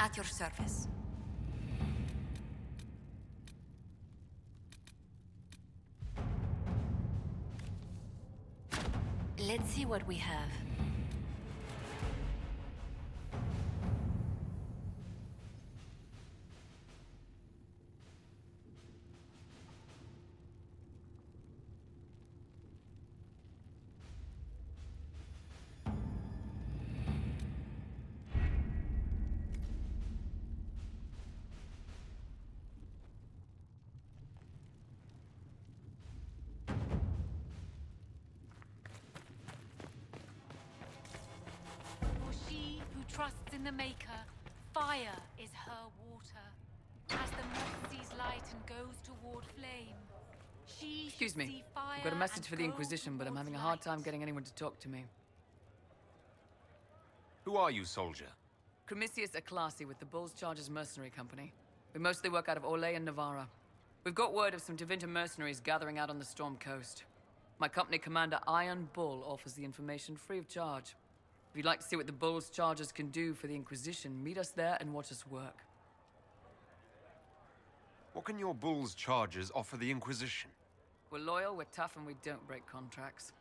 At your service. Let's see what we have. Trusts in the Maker, fire is her water. As the moth sees light and goes toward flame, she Excuse me. see fire. I've got a message for the and go Inquisition, but I'm towards having a hard light. time getting anyone to talk to me. Who are you, soldier? Cremisius Aclasi with the Bull's Chargers Mercenary Company. We mostly work out of Orlais and Navarra. We've got word of some Tevinter mercenaries gathering out on the Storm Coast. My company commander, Iron Bull, offers the information free of charge. If you'd like to see what the Bull's Chargers can do for the Inquisition, meet us there and watch us work. What can your Bull's Chargers offer the Inquisition? We're loyal, we're tough, and we don't break contracts.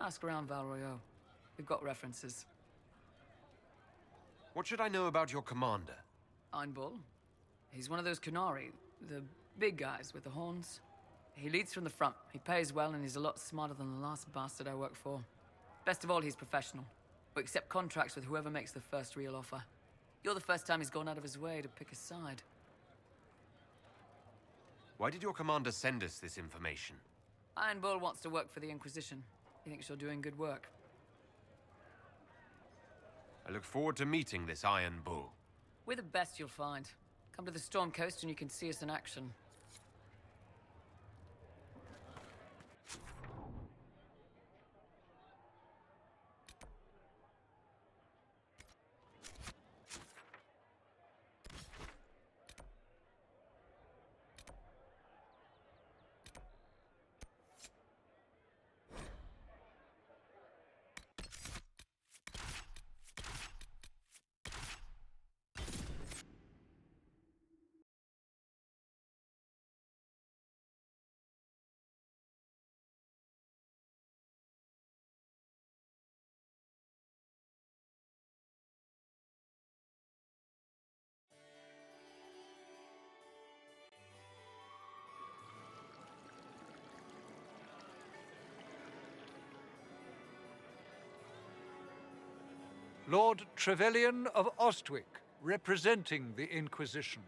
Ask around Val Royeaux. We've got references. What should I know about your commander? Iron Bull. He's one of those Kunari, the big guys with the horns. He leads from the front, he pays well, and he's a lot smarter than the last bastard I worked for. Best of all, he's professional. We accept contracts with whoever makes the first real offer. You're the first time he's gone out of his way to pick a side. Why did your commander send us this information? Iron Bull wants to work for the Inquisition. He thinks you're doing good work. I look forward to meeting this Iron Bull. We're the best you'll find. Come to the Storm Coast and you can see us in action. Lord Trevelyan of Ostwick, representing the Inquisition.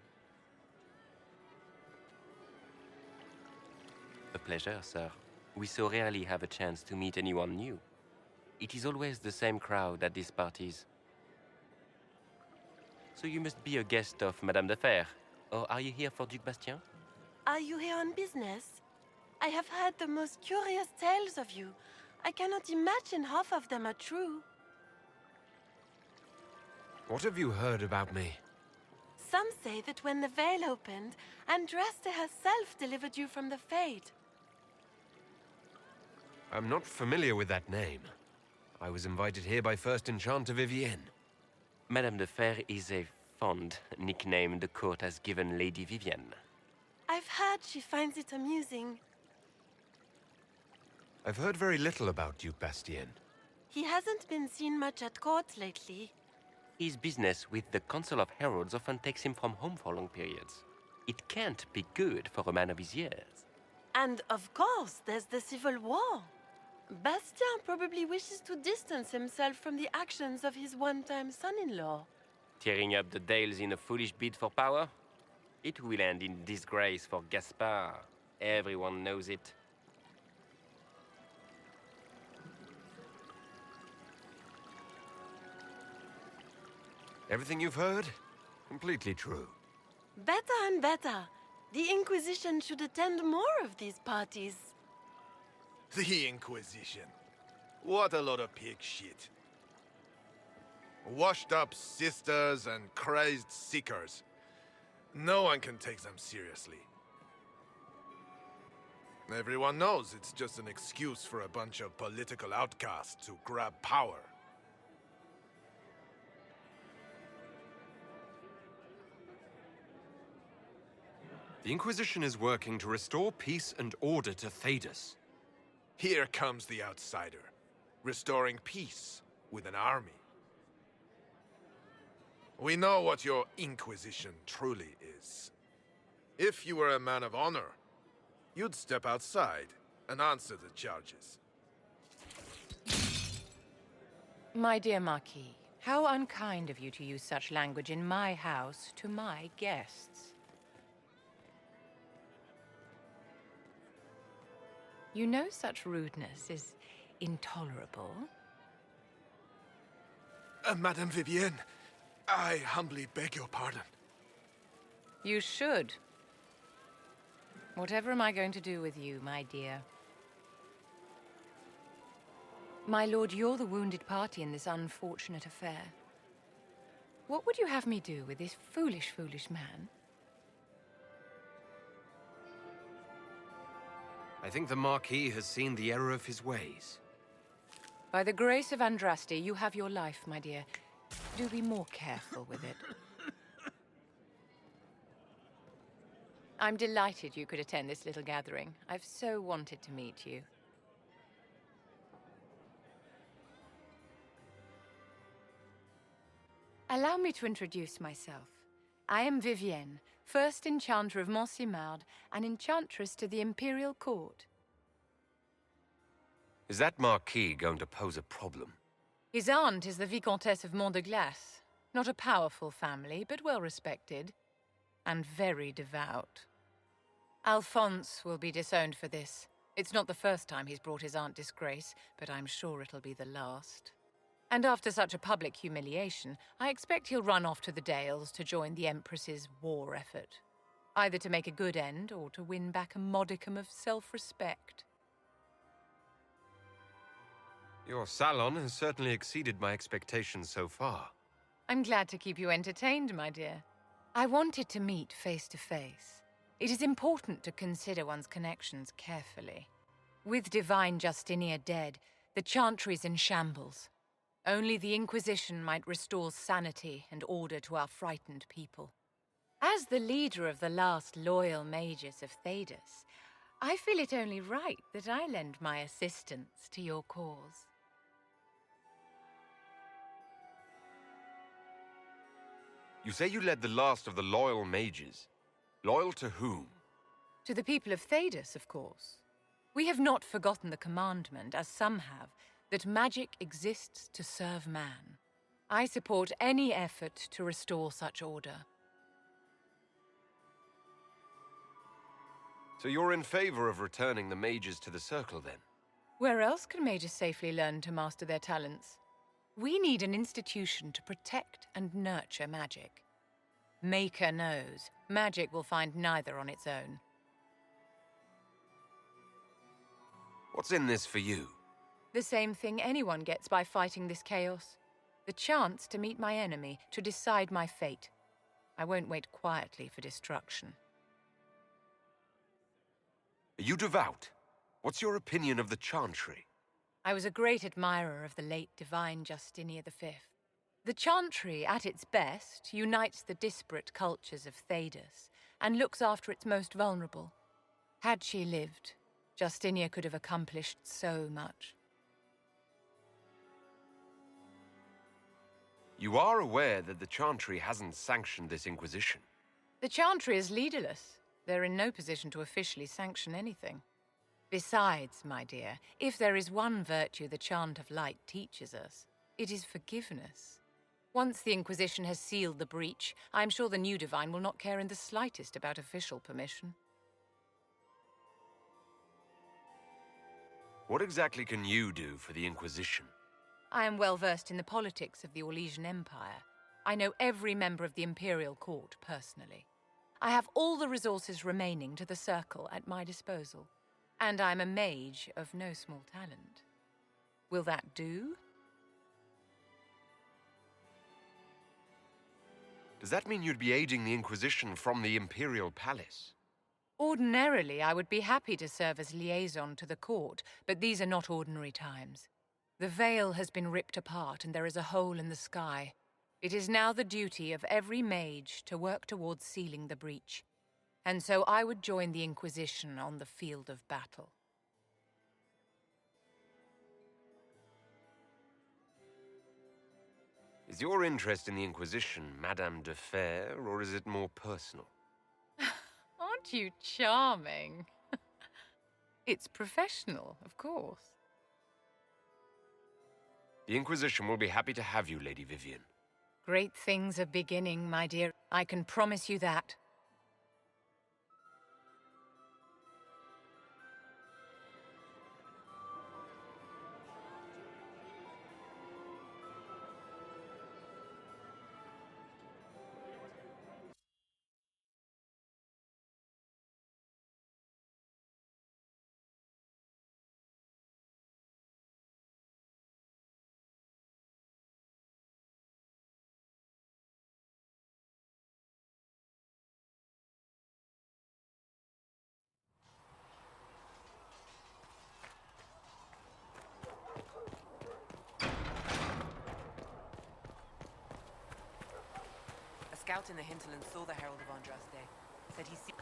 A pleasure, sir. We so rarely have a chance to meet anyone new. It is always the same crowd at these parties. So you must be a guest of Madame de Fer, or are you here for Duc Bastien? Are you here on business? I have heard the most curious tales of you. I cannot imagine half of them are true. What have you heard about me? Some say that when the veil opened, Andraste herself delivered you from the Fade. I'm not familiar with that name. I was invited here by First Enchanter Vivienne. Madame de Fer is a fond nickname the court has given Lady Vivienne. I've heard she finds it amusing. I've heard very little about Duc Bastien. He hasn't been seen much at court lately. His business with the Council of Heralds often takes him from home for long periods. It can't be good for a man of his years. And of course, there's the Civil War. Bastien probably wishes to distance himself from the actions of his one-time son-in-law. Tearing up the Dales in a foolish bid for power? It will end in disgrace for Gaspard. Everyone knows it. Everything you've heard? Completely true. Better and better. The Inquisition should attend more of these parties. The Inquisition. What a lot of pig shit. Washed up sisters and crazed seekers. No one can take them seriously. Everyone knows it's just an excuse for a bunch of political outcasts to grab power. The Inquisition is working to restore peace and order to Thedas. Here comes the outsider, restoring peace with an army. We know what your Inquisition truly is. If you were a man of honor, you'd step outside and answer the charges. My dear Marquis, how unkind of you to use such language in my house to my guests. You know such rudeness is intolerable. Madame Vivienne, I humbly beg your pardon. You should. Whatever am I going to do with you, my dear? My lord, you're the wounded party in this unfortunate affair. What would you have me do with this foolish, foolish man? I think the Marquis has seen the error of his ways. By the grace of Andraste, you have your life, my dear. Do be more careful with it. I'm delighted you could attend this little gathering. I've so wanted to meet you. Allow me to introduce myself. I am Vivienne, first Enchanter of Montsimard and Enchantress to the Imperial Court. Is that Marquis going to pose a problem? His aunt is the Vicomtesse of Mont de Glace. Not a powerful family, but well respected. And very devout. Alphonse will be disowned for this. It's not the first time he's brought his aunt disgrace, but I'm sure it'll be the last. And after such a public humiliation, I expect he'll run off to the Dales to join the Empress's war effort. Either to make a good end, or to win back a modicum of self-respect. Your salon has certainly exceeded my expectations so far. I'm glad to keep you entertained, my dear. I wanted to meet face to face. It is important to consider one's connections carefully. With Divine Justinia dead, the Chantry's in shambles. Only the Inquisition might restore sanity and order to our frightened people. As the leader of the last loyal mages of Thedas, I feel it only right that I lend my assistance to your cause. You say you led the last of the loyal mages. Loyal to whom? To the people of Thedas, of course. We have not forgotten the commandment, as some have, that magic exists to serve man. I support any effort to restore such order. So you're in favor of returning the mages to the Circle, then? Where else can mages safely learn to master their talents? We need an institution to protect and nurture magic. Maker knows, magic will find neither on its own. What's in this for you? The same thing anyone gets by fighting this chaos. The chance to meet my enemy, to decide my fate. I won't wait quietly for destruction. Are you devout? What's your opinion of the Chantry? I was a great admirer of the late Divine Justinia V. The Chantry, at its best, unites the disparate cultures of Thedas and looks after its most vulnerable. Had she lived, Justinia could have accomplished so much. You are aware that the Chantry hasn't sanctioned this Inquisition. The Chantry is leaderless. They're in no position to officially sanction anything. Besides, my dear, if there is one virtue the Chant of Light teaches us, it is forgiveness. Once the Inquisition has sealed the breach, I'm sure the new Divine will not care in the slightest about official permission. What exactly can you do for the Inquisition? I am well versed in the politics of the Orlesian Empire. I know every member of the Imperial Court personally. I have all the resources remaining to the Circle at my disposal. And I'm a mage of no small talent. Will that do? Does that mean you'd be aiding the Inquisition from the Imperial Palace? Ordinarily, I would be happy to serve as liaison to the court, but these are not ordinary times. The veil has been ripped apart and there is a hole in the sky. It is now the duty of every mage to work towards sealing the breach. and so I would join the Inquisition on the field of battle. Is your interest in the Inquisition Madame de Fer, or is it more personal? Aren't you charming? It's professional, of course. The Inquisition will be happy to have you, Lady Vivian. Great things are beginning, my dear. I can promise you that. A scout in the hinterland saw the Herald of Andraste. Said he see.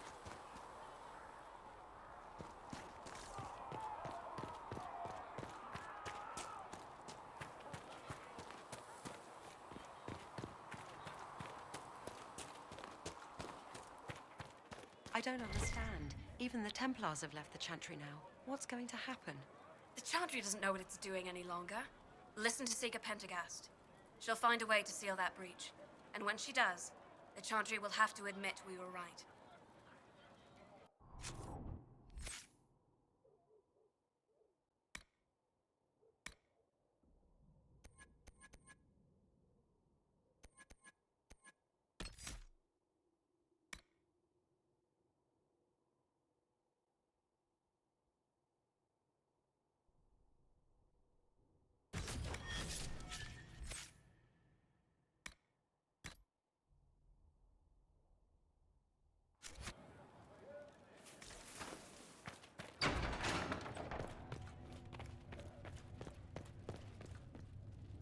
I don't understand. Even the Templars have left the Chantry now. What's going to happen? The Chantry doesn't know what it's doing any longer. Listen to Seeker Pentagast. She'll find a way to seal that breach. And when she does, the Chantry will have to admit we were right.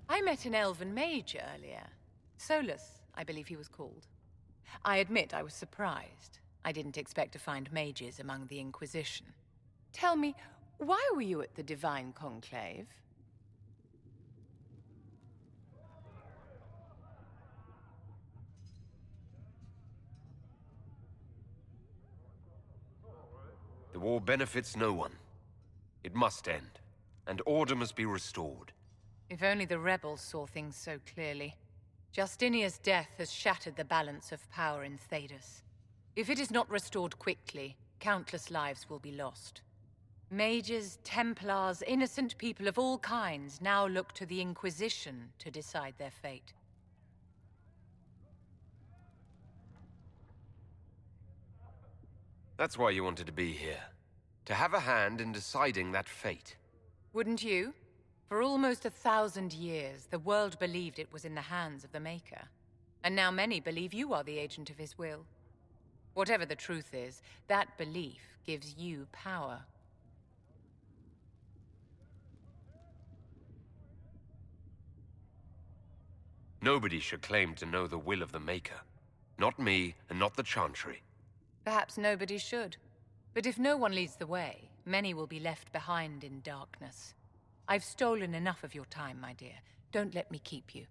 I met an elven mage earlier. Solus, I believe he was called. I admit I was surprised. I didn't expect to find mages among the Inquisition. Tell me, why were you at the Divine Conclave? The war benefits no one. It must end, and order must be restored. If only the rebels saw things so clearly. Justinia's death has shattered the balance of power in Thedas. If it is not restored quickly, countless lives will be lost. Mages, Templars, innocent people of all kinds now look to the Inquisition to decide their fate. That's why you wanted to be here. To have a hand in deciding that fate. Wouldn't you? For almost 1,000 years, the world believed it was in the hands of the Maker. And now many believe you are the agent of his will. Whatever the truth is, that belief gives you power. Nobody should claim to know the will of the Maker. Not me, and not the Chantry. Perhaps nobody should. But if no one leads the way, many will be left behind in darkness. I've stolen enough of your time, my dear. Don't let me keep you.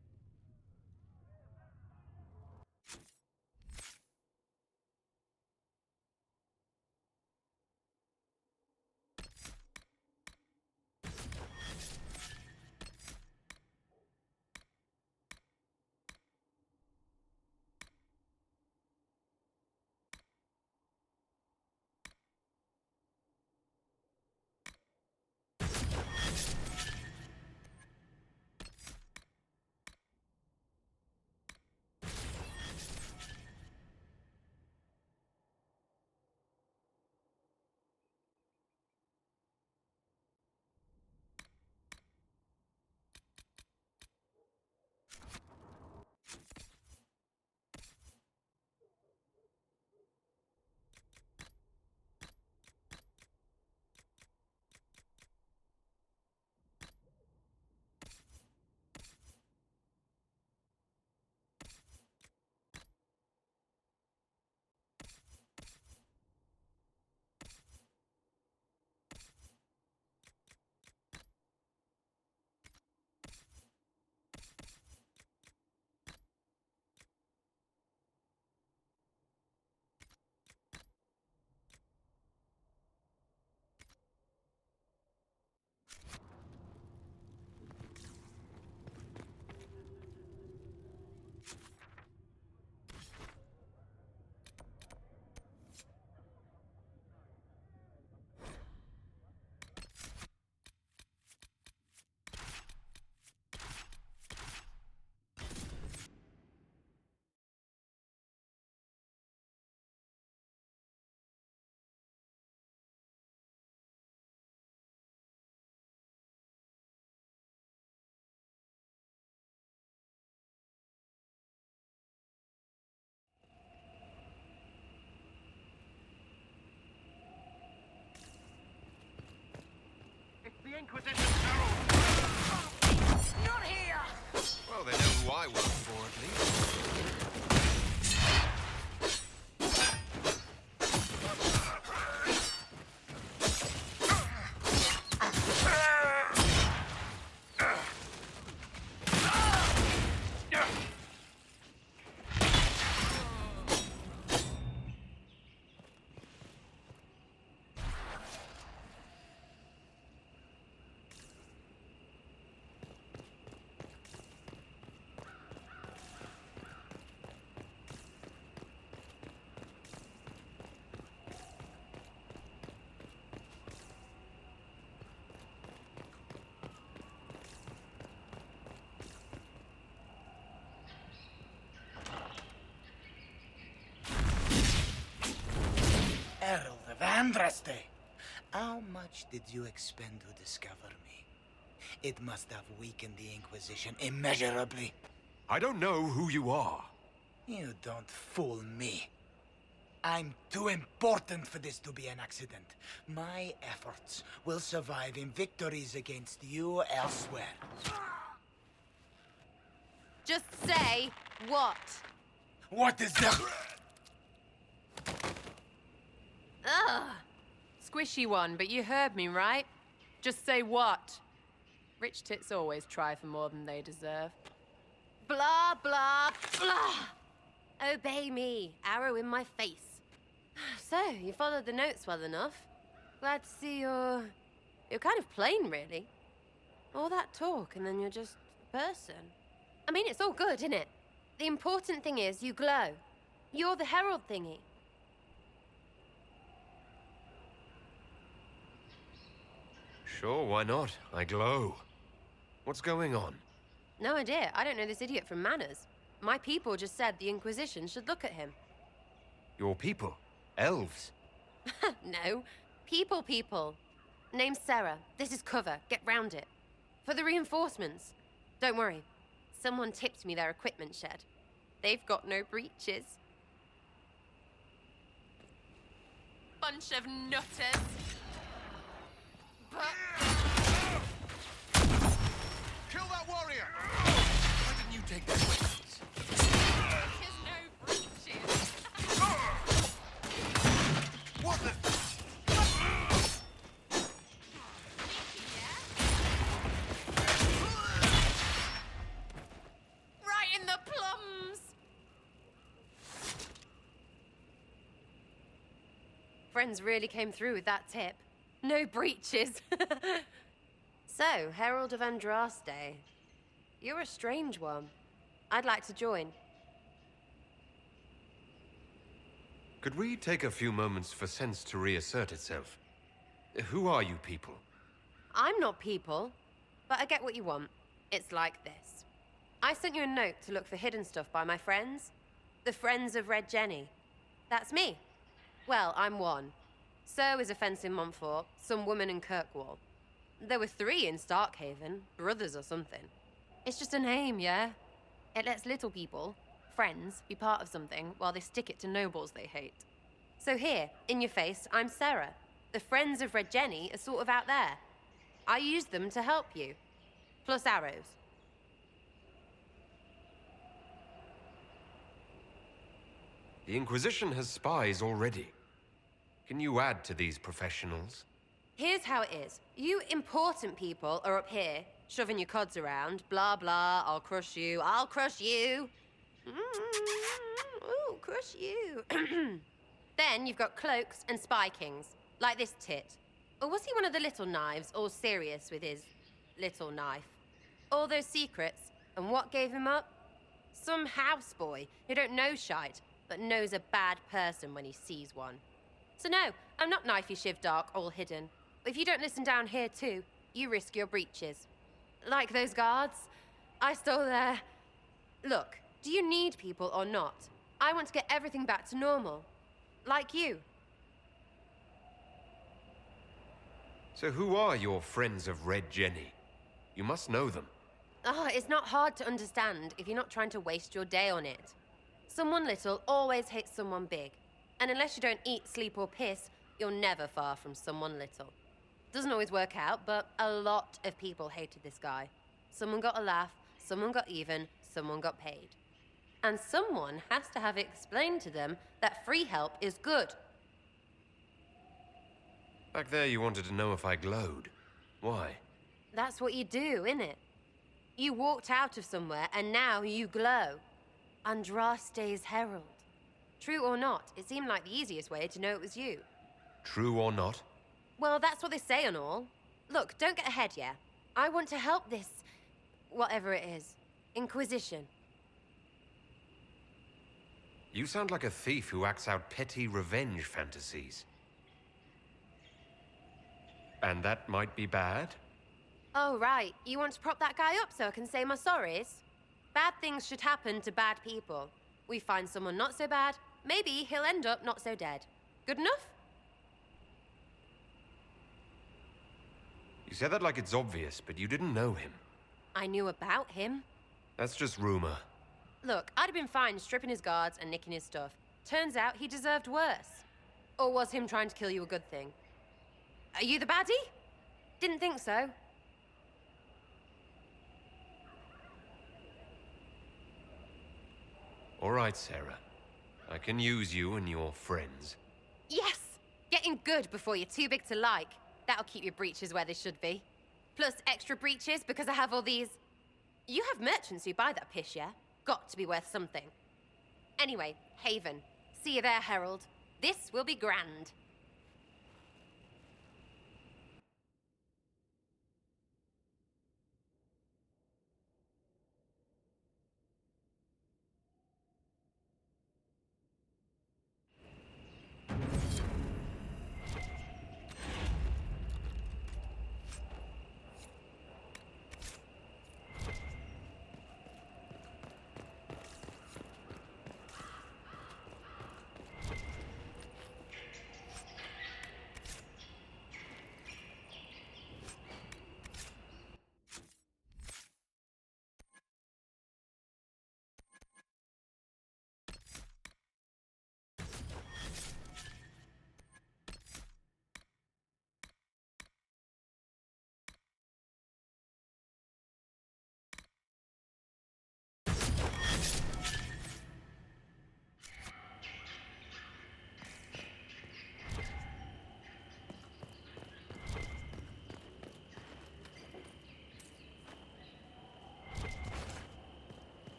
Inquisition herald! Not here! Well, they know who I work for, at least. Herald of Andraste! How much did you expend to discover me? It must have weakened the Inquisition immeasurably. I don't know who you are. You don't fool me. I'm too important for this to be an accident. My efforts will survive in victories against you elsewhere. Just say what? What is that? Ugh. Squishy one, but you heard me, right? Just say what? Rich tits always try for more than they deserve. Blah, blah, blah. Obey me. Arrow in my face. So, you followed the notes well enough. Glad to see you're kind of plain, really. All that talk, and then you're just a person. I mean, it's all good, isn't it? The important thing is you glow. You're the herald thingy. Sure, why not? I glow. What's going on? No idea. I don't know this idiot from Manners. My people just said the Inquisition should look at him. Your people? Elves? No. People. Name's Sarah. This is cover. Get round it. For the reinforcements. Don't worry. Someone tipped me their equipment shed. They've got no breaches. Bunch of nutters. Kill that warrior! Why didn't you take their weapons? There's no breaches. What the... Right in the plums. Friends really came through with that tip. No breaches. So, Herald of Andraste. You're a strange one. I'd like to join. Could we take a few moments for sense to reassert itself? Who are you people? I'm not people, but I get what you want. It's like this. I sent you a note to look for hidden stuff by my friends. The Friends of Red Jenny. That's me. Well, I'm one. So is a fence in Montfort, some woman in Kirkwall. There were 3 in Starkhaven, brothers or something. It's just a name, yeah? It lets little people, friends, be part of something while they stick it to nobles they hate. So here, in your face, I'm Sarah. The Friends of Red Jenny are sort of out there. I use them to help you. Plus arrows. The Inquisition has spies already. Can you add to these professionals? Here's how it is. You important people are up here, shoving your cods around. Blah, blah, I'll crush you. Ooh, crush you. Then you've got cloaks and spy kings, like this tit. Or was he one of the little knives, all serious with his little knife? All those secrets, and what gave him up? Some houseboy who don't know shite, but knows a bad person when he sees one. So no, I'm not knifey shiv dark, all hidden. But if you don't listen down here too, you risk your breeches. Like those guards, I stole their... Look, do you need people or not? I want to get everything back to normal. Like you. So who are your Friends of Red Jenny? You must know them. Oh, it's not hard to understand if you're not trying to waste your day on it. Someone little always hates someone big. And unless you don't eat, sleep, or piss, you're never far from someone little. Doesn't always work out, but a lot of people hated this guy. Someone got a laugh, someone got even, someone got paid. And someone has to have explained to them that free help is good. Back there you wanted to know if I glowed. Why? That's what you do, innit? You walked out of somewhere and now you glow. Andraste's herald. True or not, it seemed like the easiest way to know it was you. True or not? Well, that's what they say and all. Look, don't get ahead, yeah? I want to help this... whatever it is. Inquisition. You sound like a thief who acts out petty revenge fantasies. And that might be bad? Oh, right. You want to prop that guy up so I can say my sorries? Bad things should happen to bad people. We find someone not so bad, maybe he'll end up not so dead. Good enough? You said that like it's obvious, but you didn't know him. I knew about him. That's just rumor. Look, I'd have been fine stripping his guards and nicking his stuff. Turns out he deserved worse. Or was him trying to kill you a good thing? Are you the baddie? Didn't think so. All right, Sarah. I can use you and your friends. Yes! Getting good before you're too big to like. That'll keep your breeches where they should be. Plus extra breeches because I have all these... You have merchants who buy that piss, yeah? Got to be worth something. Anyway, Haven. See you there, Herald. This will be grand.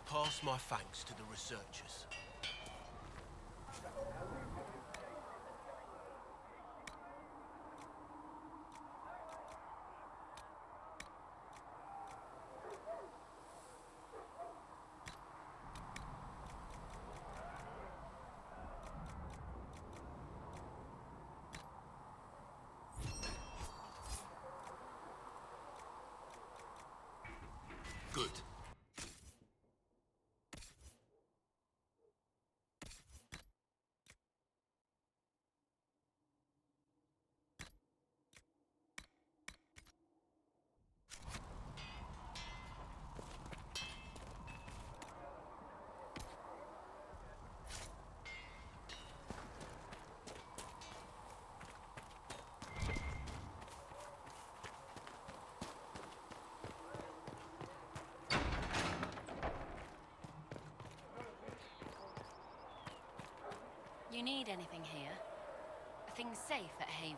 Pass my thanks to the researchers. Good. need anything here? Are things safe at Haven?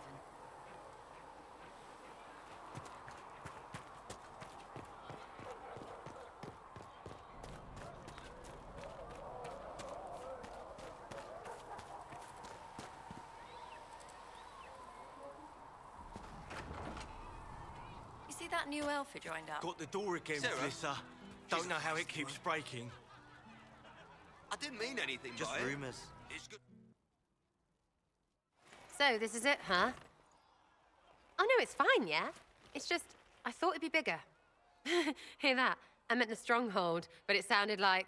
You see that new elf who joined up? Got the door again, Sarah? Melissa. Don't know how it keeps breaking. I didn't mean anything Just by it. rumours. It's good. So, this is it, huh? Oh, no, it's fine, yeah? It's just, I thought it'd be bigger. Hear that? I meant the stronghold, but it sounded like...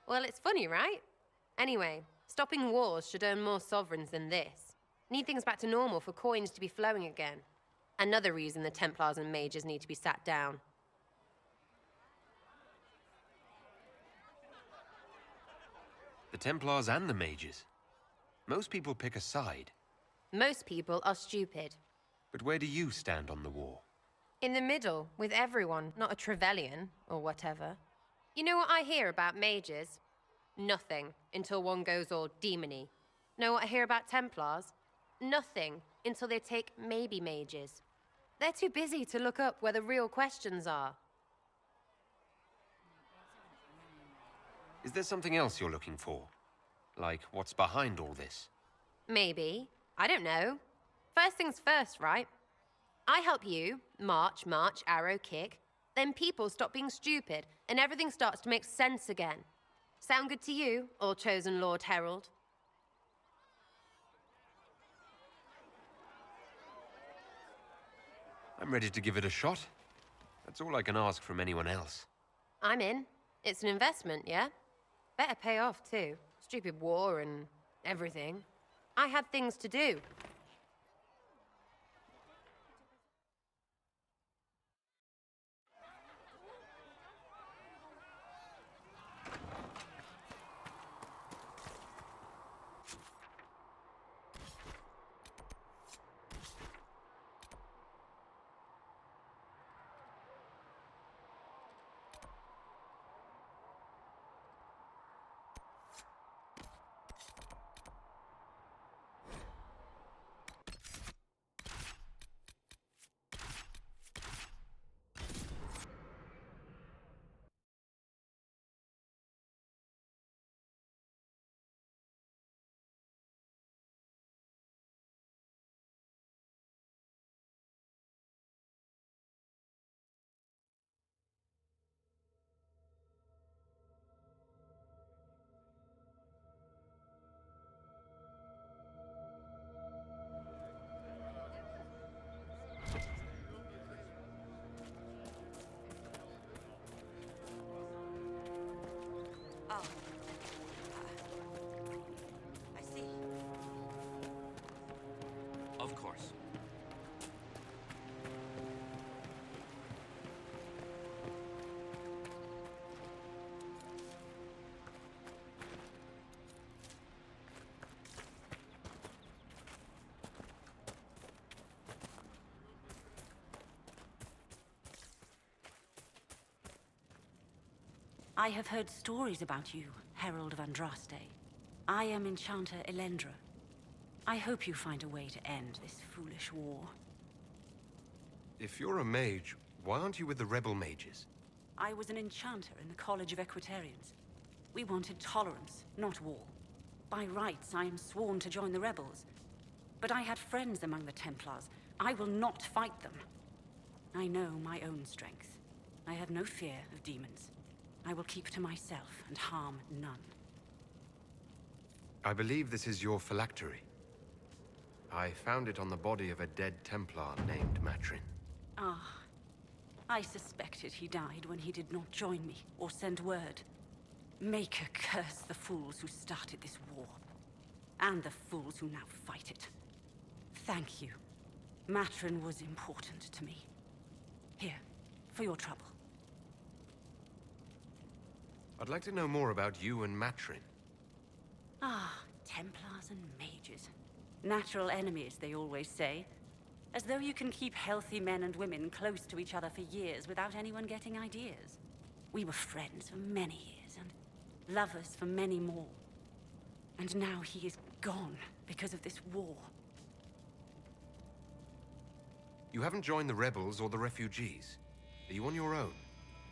Well, it's funny, right? Anyway, stopping wars should earn more sovereigns than this. Need things back to normal for coins to be flowing again. Another reason the Templars and mages need to be sat down. The Templars and the mages. Most people pick a side. Most people are stupid. But where do you stand on the war? In the middle, with everyone, not a Trevelyan, or whatever. You know what I hear about mages? Nothing, until one goes all demony. Know what I hear about Templars? Nothing, until they take maybe mages. They're too busy to look up where the real questions are. Is there something else you're looking for? Like, what's behind all this? Maybe. I don't know. First things first, right? I help you, march, arrow, kick. Then people stop being stupid, and everything starts to make sense again. Sound good to you, all-chosen Lord Herald? I'm ready to give it a shot. That's all I can ask from anyone else. I'm in. It's an investment, yeah? Better pay off, too. Stupid war and everything. I had things to do. Oh. I see. Of course. I have heard stories about you, Herald of Andraste. I am Enchanter Elendra. I hope you find a way to end this foolish war. If you're a mage, why aren't you with the rebel mages? I was an enchanter in the College of Equitarians. We wanted tolerance, not war. By rights, I am sworn to join the rebels. But I had friends among the Templars. I will not fight them. I know my own strength. I have no fear of demons. I will keep to myself and harm none. I believe this is your phylactery. I found it on the body of a dead Templar named Matrin. Ah. I suspected he died when he did not join me or send word. Maker curse the fools who started this war. And the fools who now fight it. Thank you. Matrin was important to me. Here, for your trouble. I'd like to know more about you and Matrin. Ah, Templars and mages. Natural enemies, they always say. As though you can keep healthy men and women close to each other for years without anyone getting ideas. We were friends for many years, and lovers for many more. And now he is gone because of this war. You haven't joined the rebels or the refugees. Are you on your own?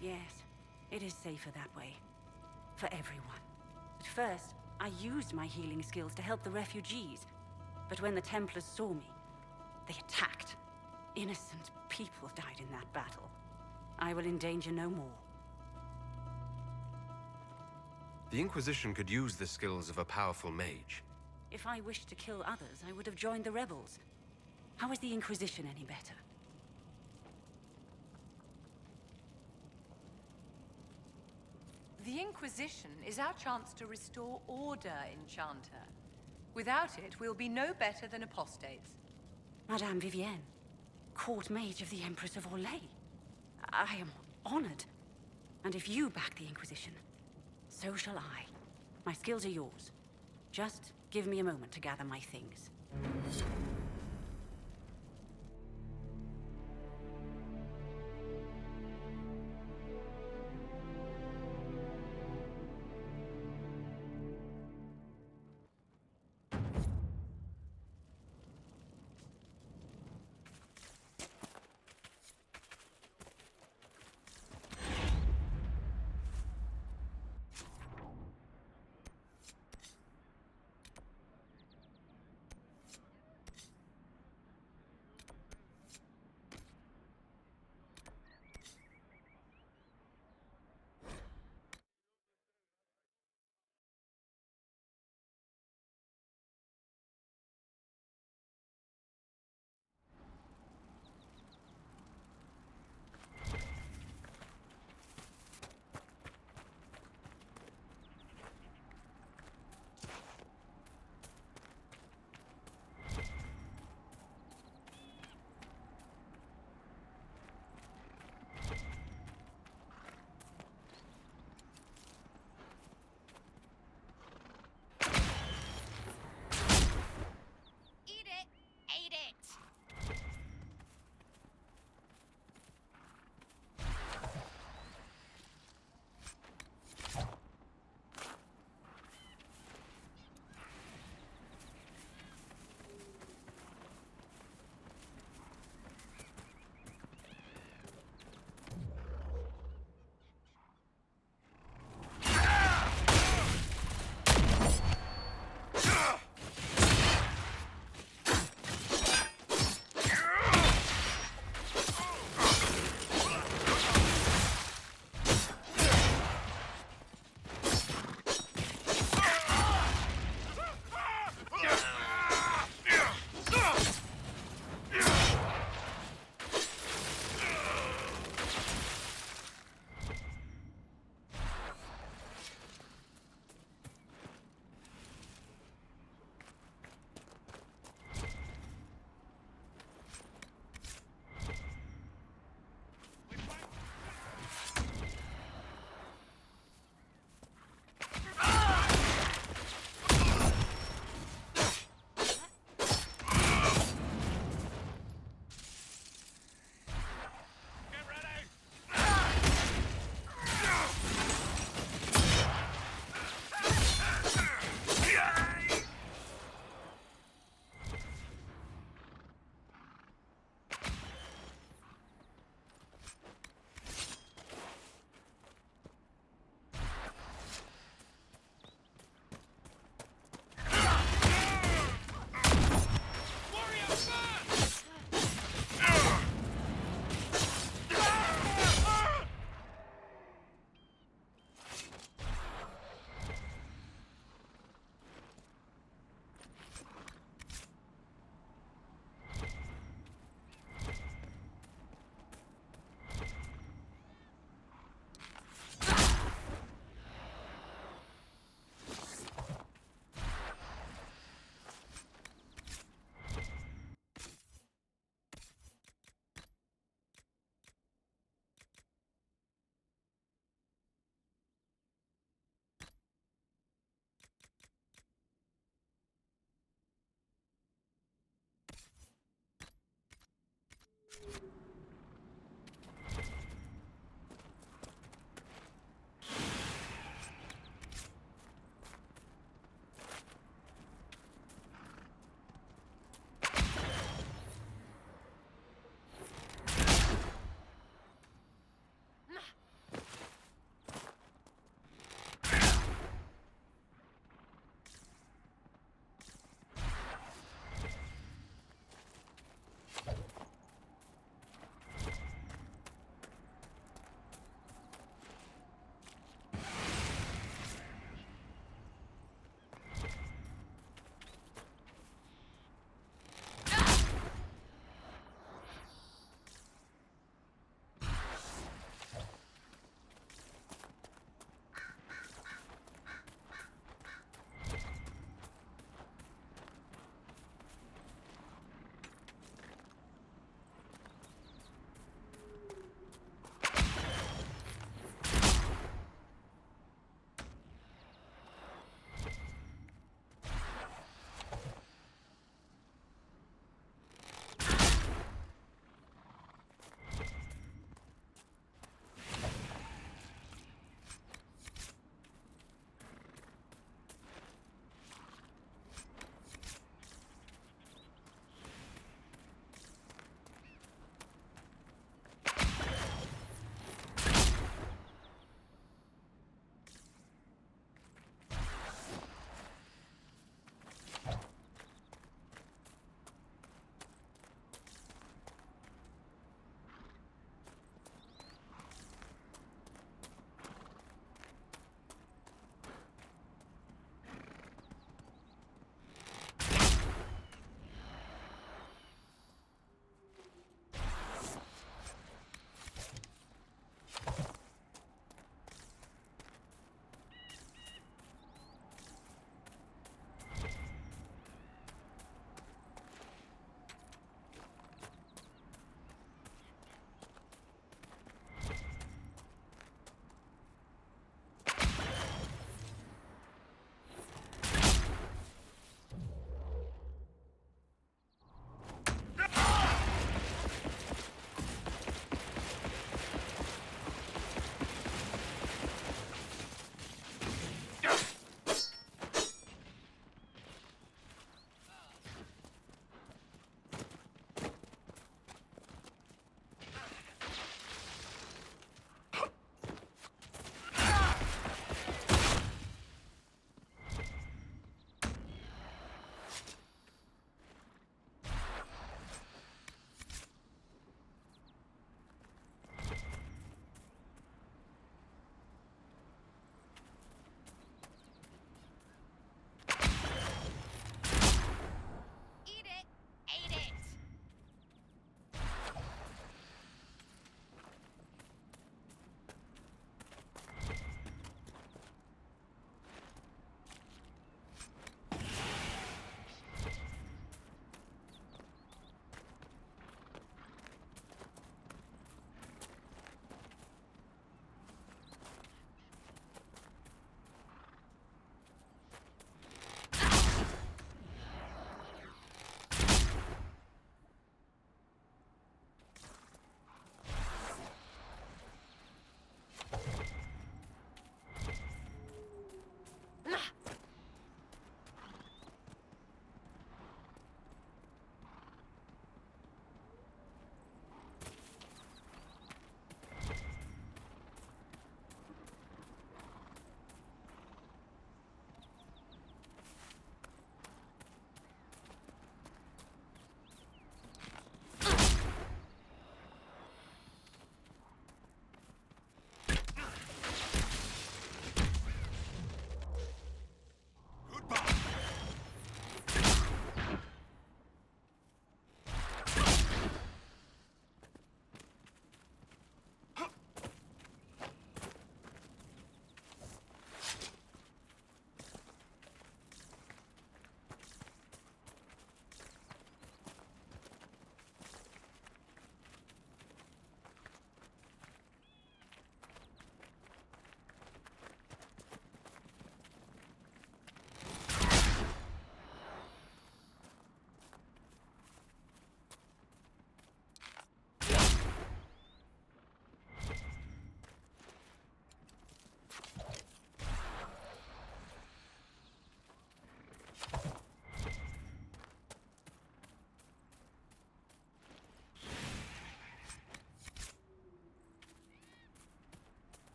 Yes, it is safer that way. For everyone. At first, I used my healing skills to help the refugees. But when the Templars saw me, they attacked. Innocent people died in that battle. I will endanger no more. The Inquisition could use the skills of a powerful mage. If I wished to kill others, I would have joined the rebels. How is the Inquisition any better? The Inquisition is our chance to restore order, Enchanter. Without it, we'll be no better than apostates. Madame Vivienne, court mage of the Empress of Orlais. I am honored. And if you back the Inquisition, so shall I. My skills are yours. Just give me a moment to gather my things.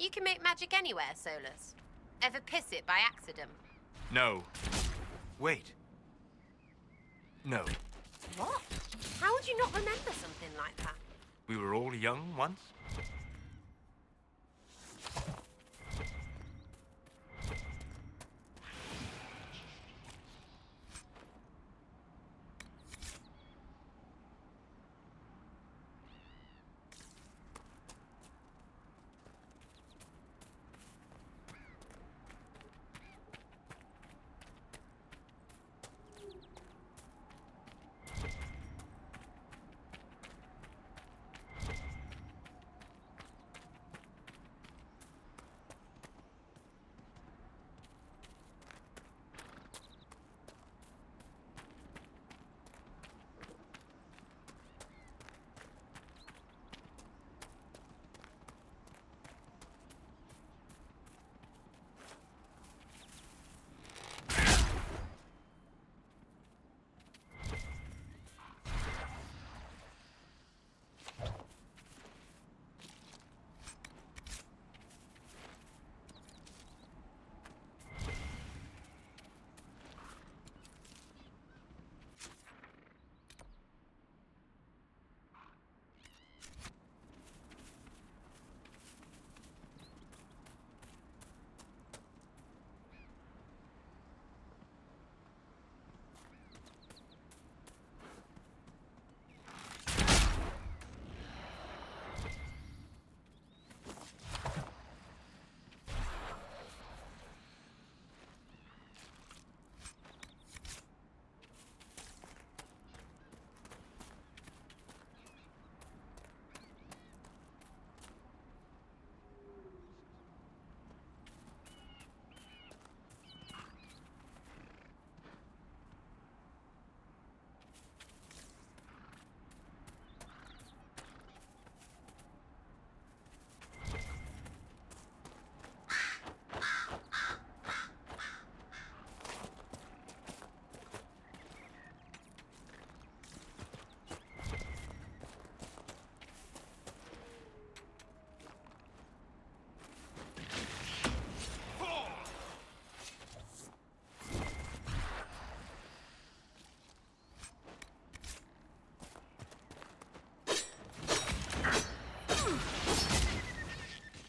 You can make magic anywhere, Solus. Ever piss it by accident? No. Wait. No. What? How would you not remember something like that? We were all young once.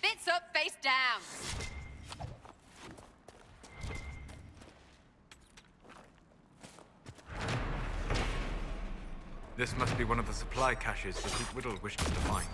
Bits up, face down. This must be one of the supply caches that Whittle wished us to find.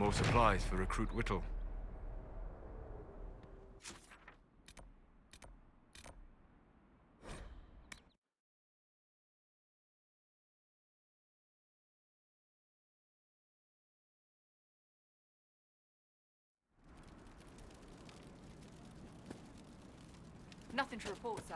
More supplies for Recruit Whittle. Nothing to report, sir.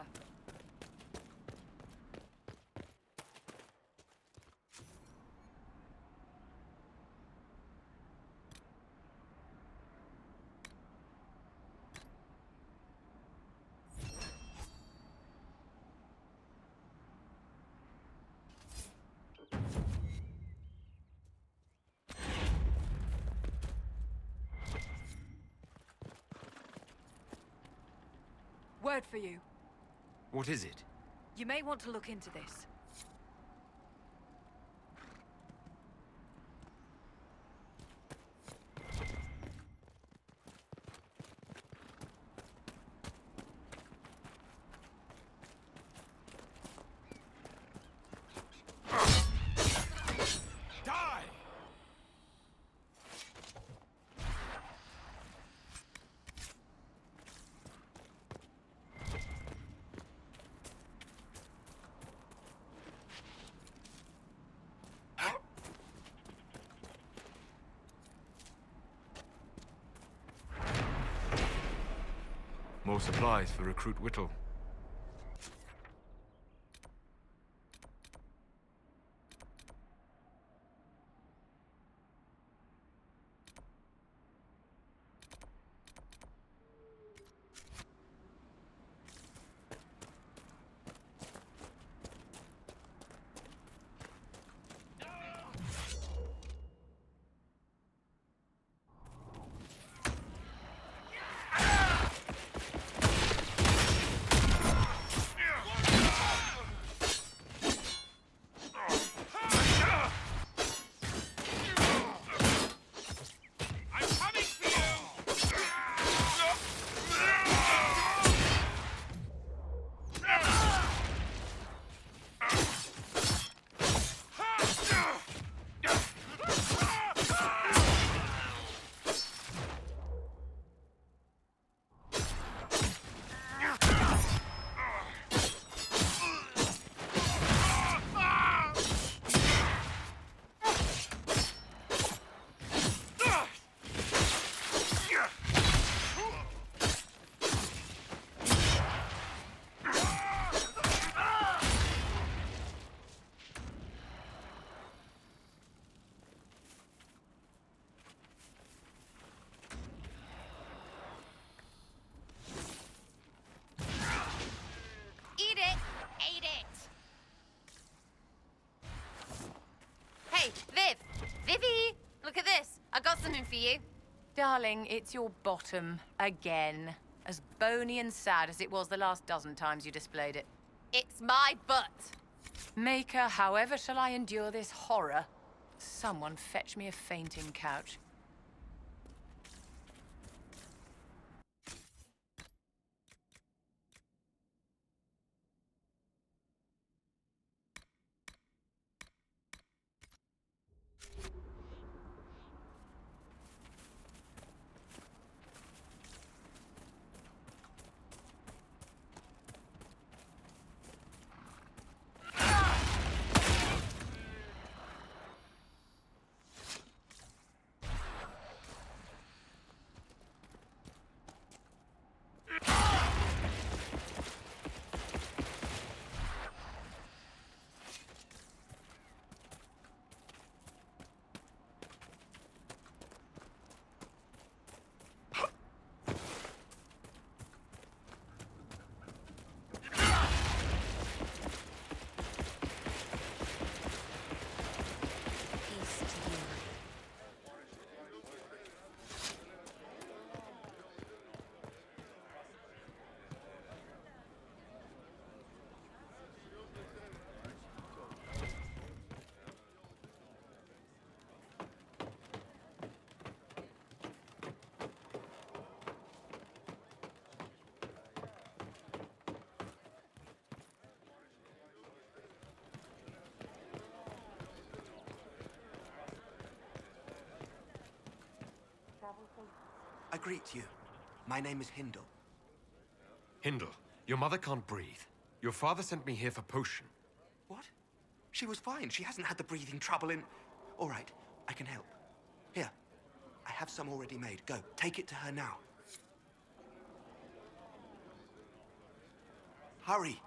Word for you. What is it? You may want to look into this. More supplies for Recruit Whittle. Hey, Viv! Vivi! Look at this. I got something for you. Darling, it's your bottom again. As bony and sad as it was the last dozen times you displayed it. It's my butt. Maker, however shall I endure this horror? Someone fetch me a fainting couch. I greet you. My name is Hindle. Hindle, your mother can't breathe. Your father sent me here for potion. What? She was fine. She hasn't had the breathing trouble in... All right, I can help. Here, I have some already made. Go, take it to her now. Hurry!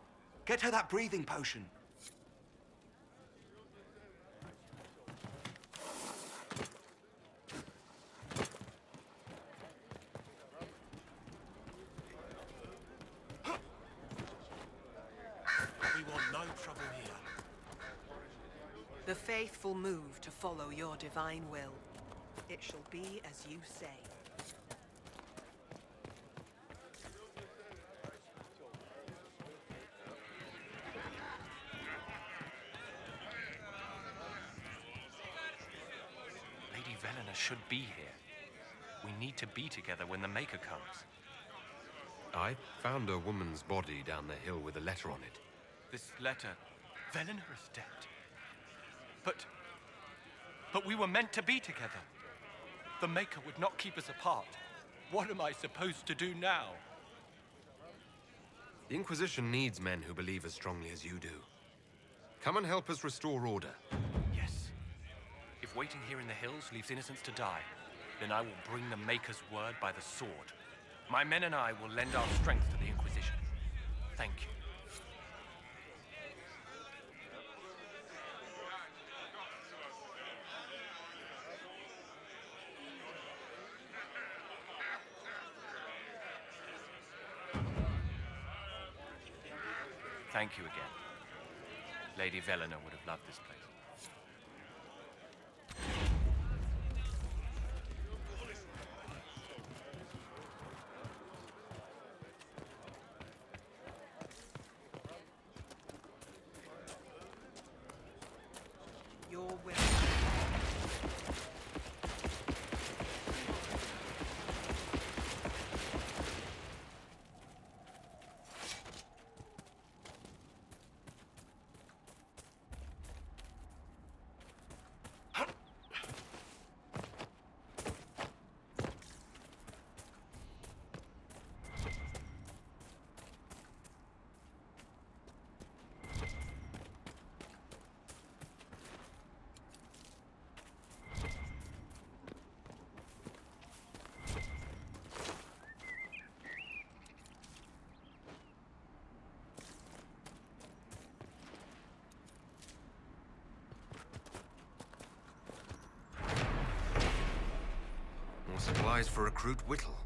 Get her that breathing potion. We want no trouble here. The faithful move to follow your divine will. It shall be as you say. Lady Velena should be here. We need to be together when the Maker comes. I found a woman's body down the hill with a letter on it. This letter... Velena is dead. But we were meant to be together. The Maker would not keep us apart. What am I supposed to do now? The Inquisition needs men who believe as strongly as you do. Come and help us restore order. Yes. If waiting here in the hills leaves innocents to die, then I will bring the Maker's word by the sword. My men and I will lend our strength to the Inquisition. Thank you. Thank you again. Lady Velena would have loved this place. Your will. Supplies for Recruit Whittle.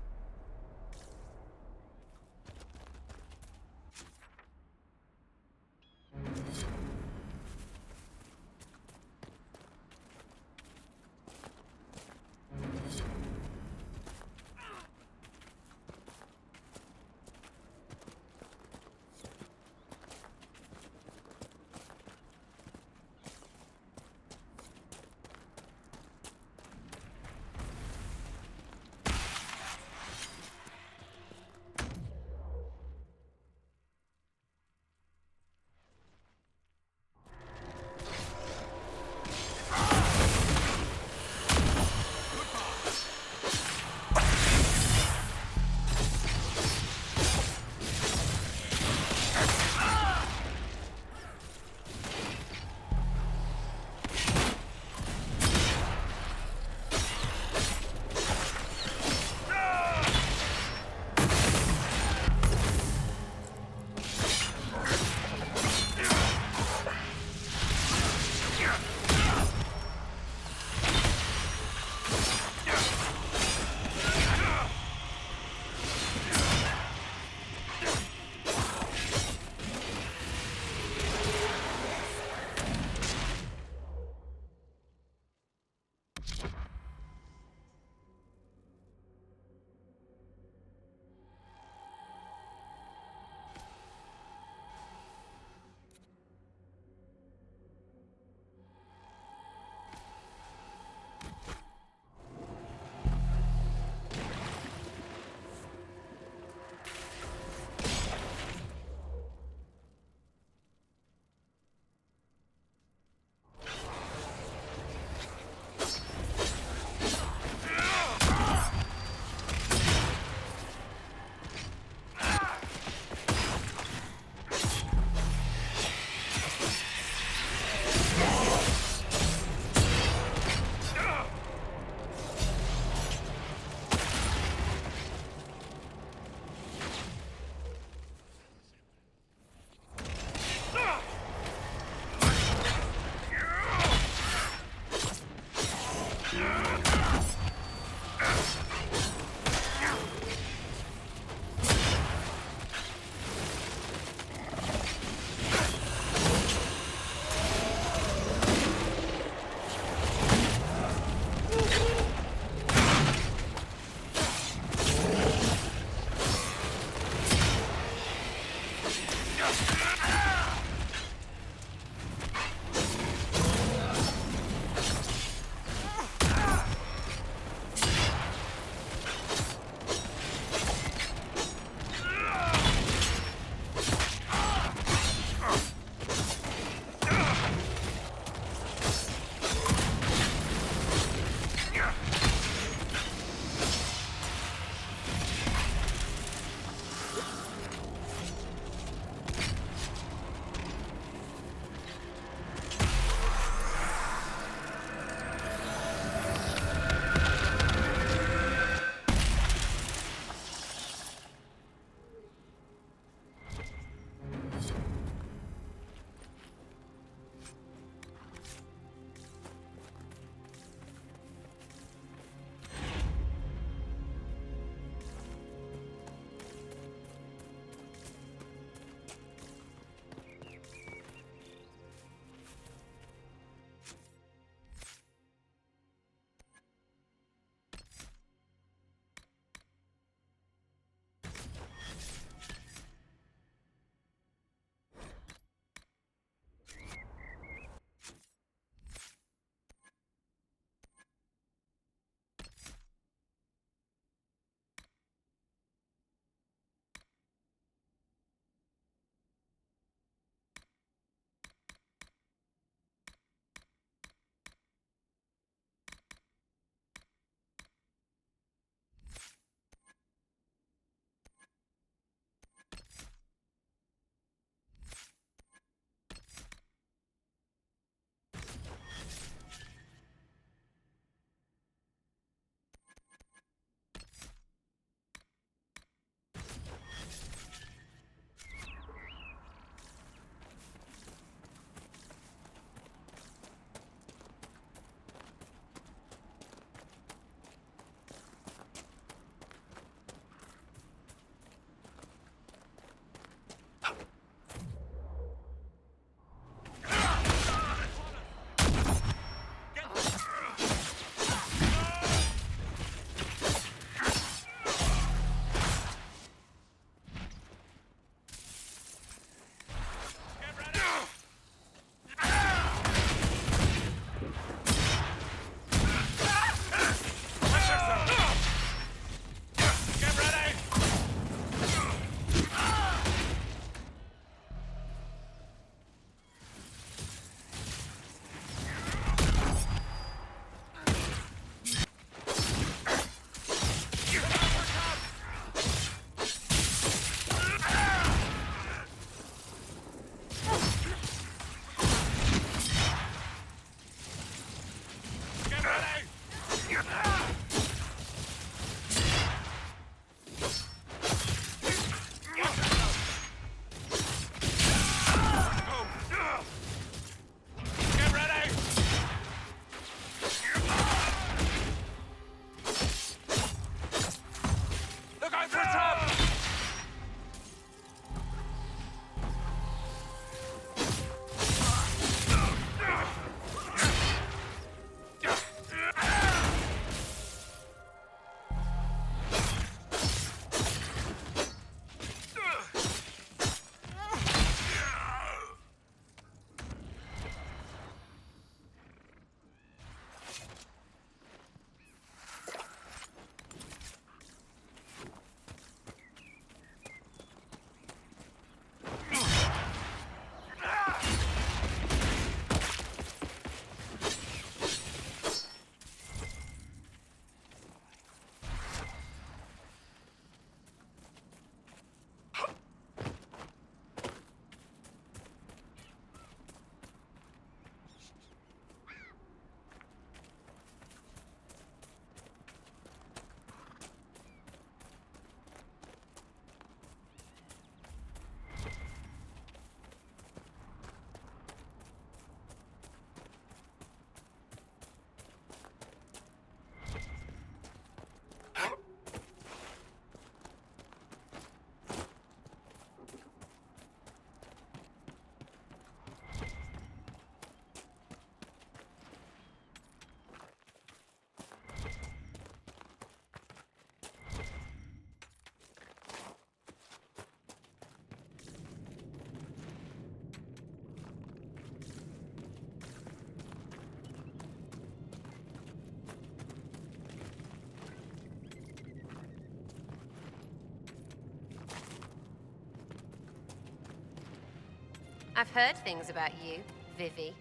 I've heard things about you, Vivi.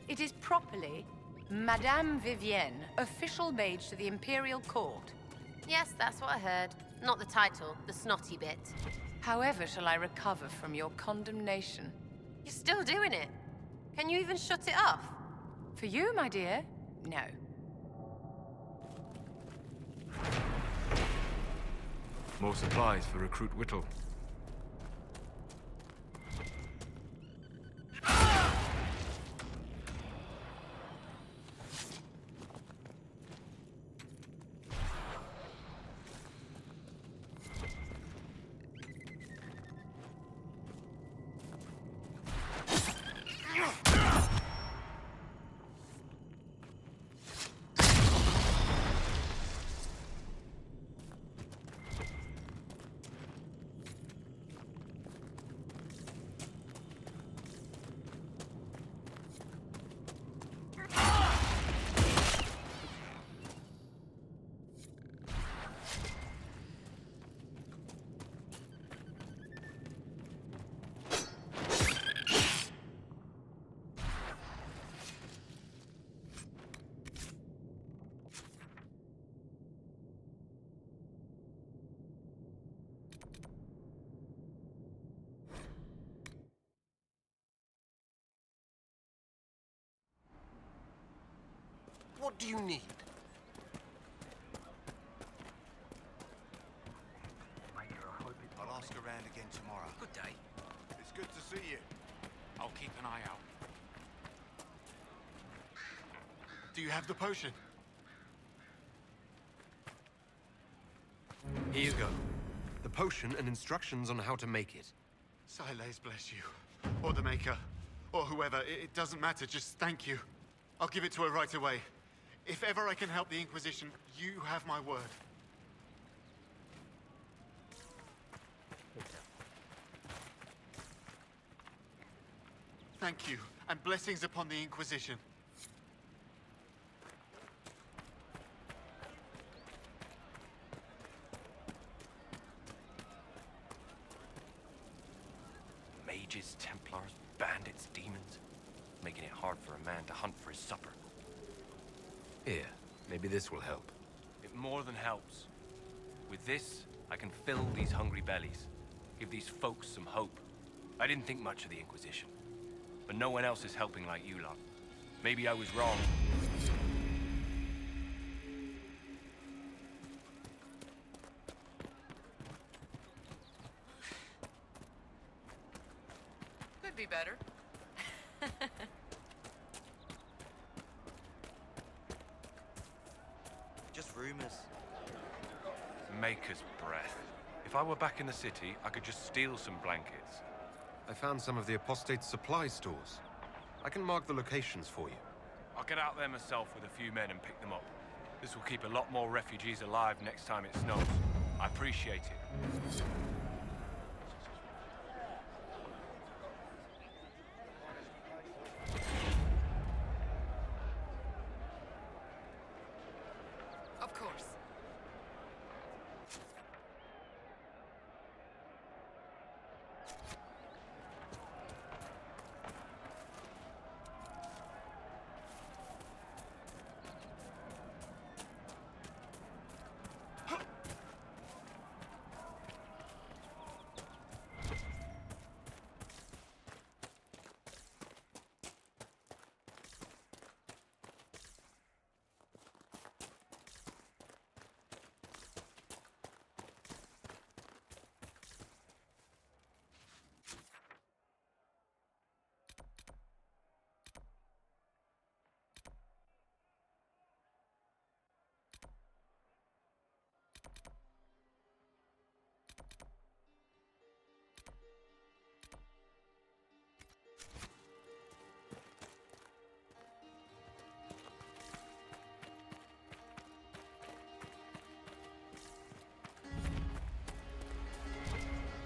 It is properly Madame Vivienne, official mage to the Imperial Court. Yes, that's what I heard. Not the title, the snotty bit. However shall I recover from your condemnation? You're still doing it. Can you even shut it off? For you, my dear, no. More supplies for Recruit Whittle. What do you need? I'll ask around again tomorrow. Good day. It's good to see you. I'll keep an eye out. Do you have the potion? Here you go. The potion and instructions on how to make it. Silas bless you. Or the Maker. Or whoever. It doesn't matter. Just thank you. I'll give it to her right away. If ever I can help the Inquisition, you have my word. Thank you, and blessings upon the Inquisition. Mages, Templars, bandits, demons. Making it hard for a man to hunt for his supper. Here, maybe this will help. It more than helps. With this, I can fill these hungry bellies. Give these folks some hope. I didn't think much of the Inquisition. But no one else is helping like you lot. Maybe I was wrong. Could be better. Just rumors. Maker's breath. If I were back in the city, I could just steal some blankets. I found some of the apostate's supply stores. I can mark the locations for you. I'll get out there myself with a few men and pick them up. This will keep a lot more refugees alive next time it snows. I appreciate it. Of course.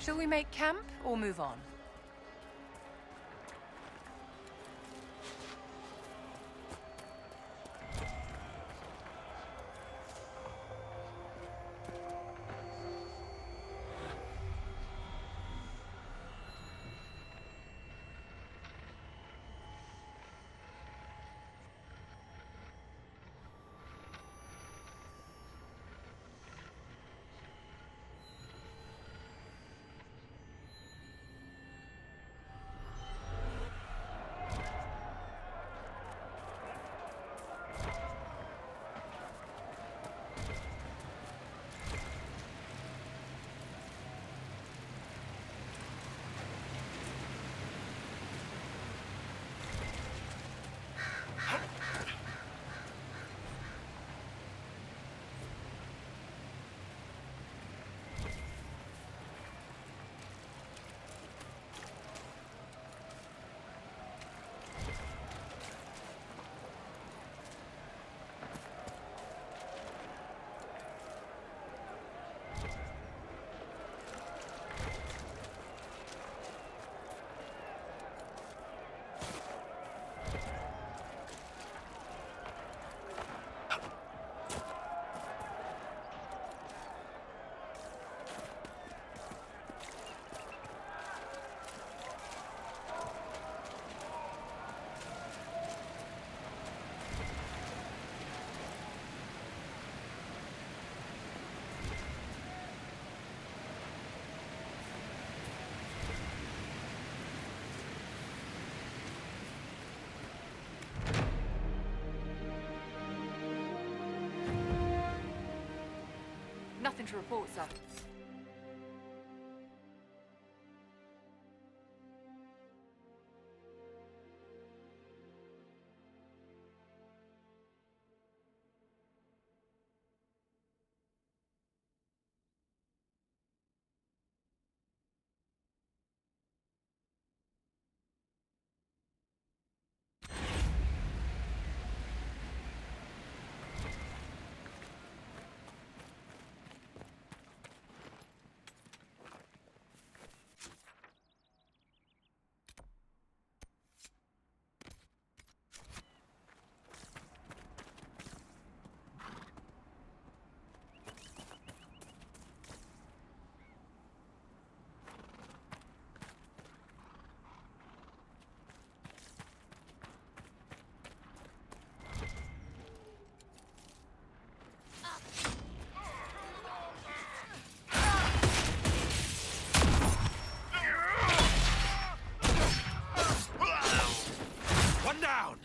Shall we make camp or move on? Nothing to report, sir. One down!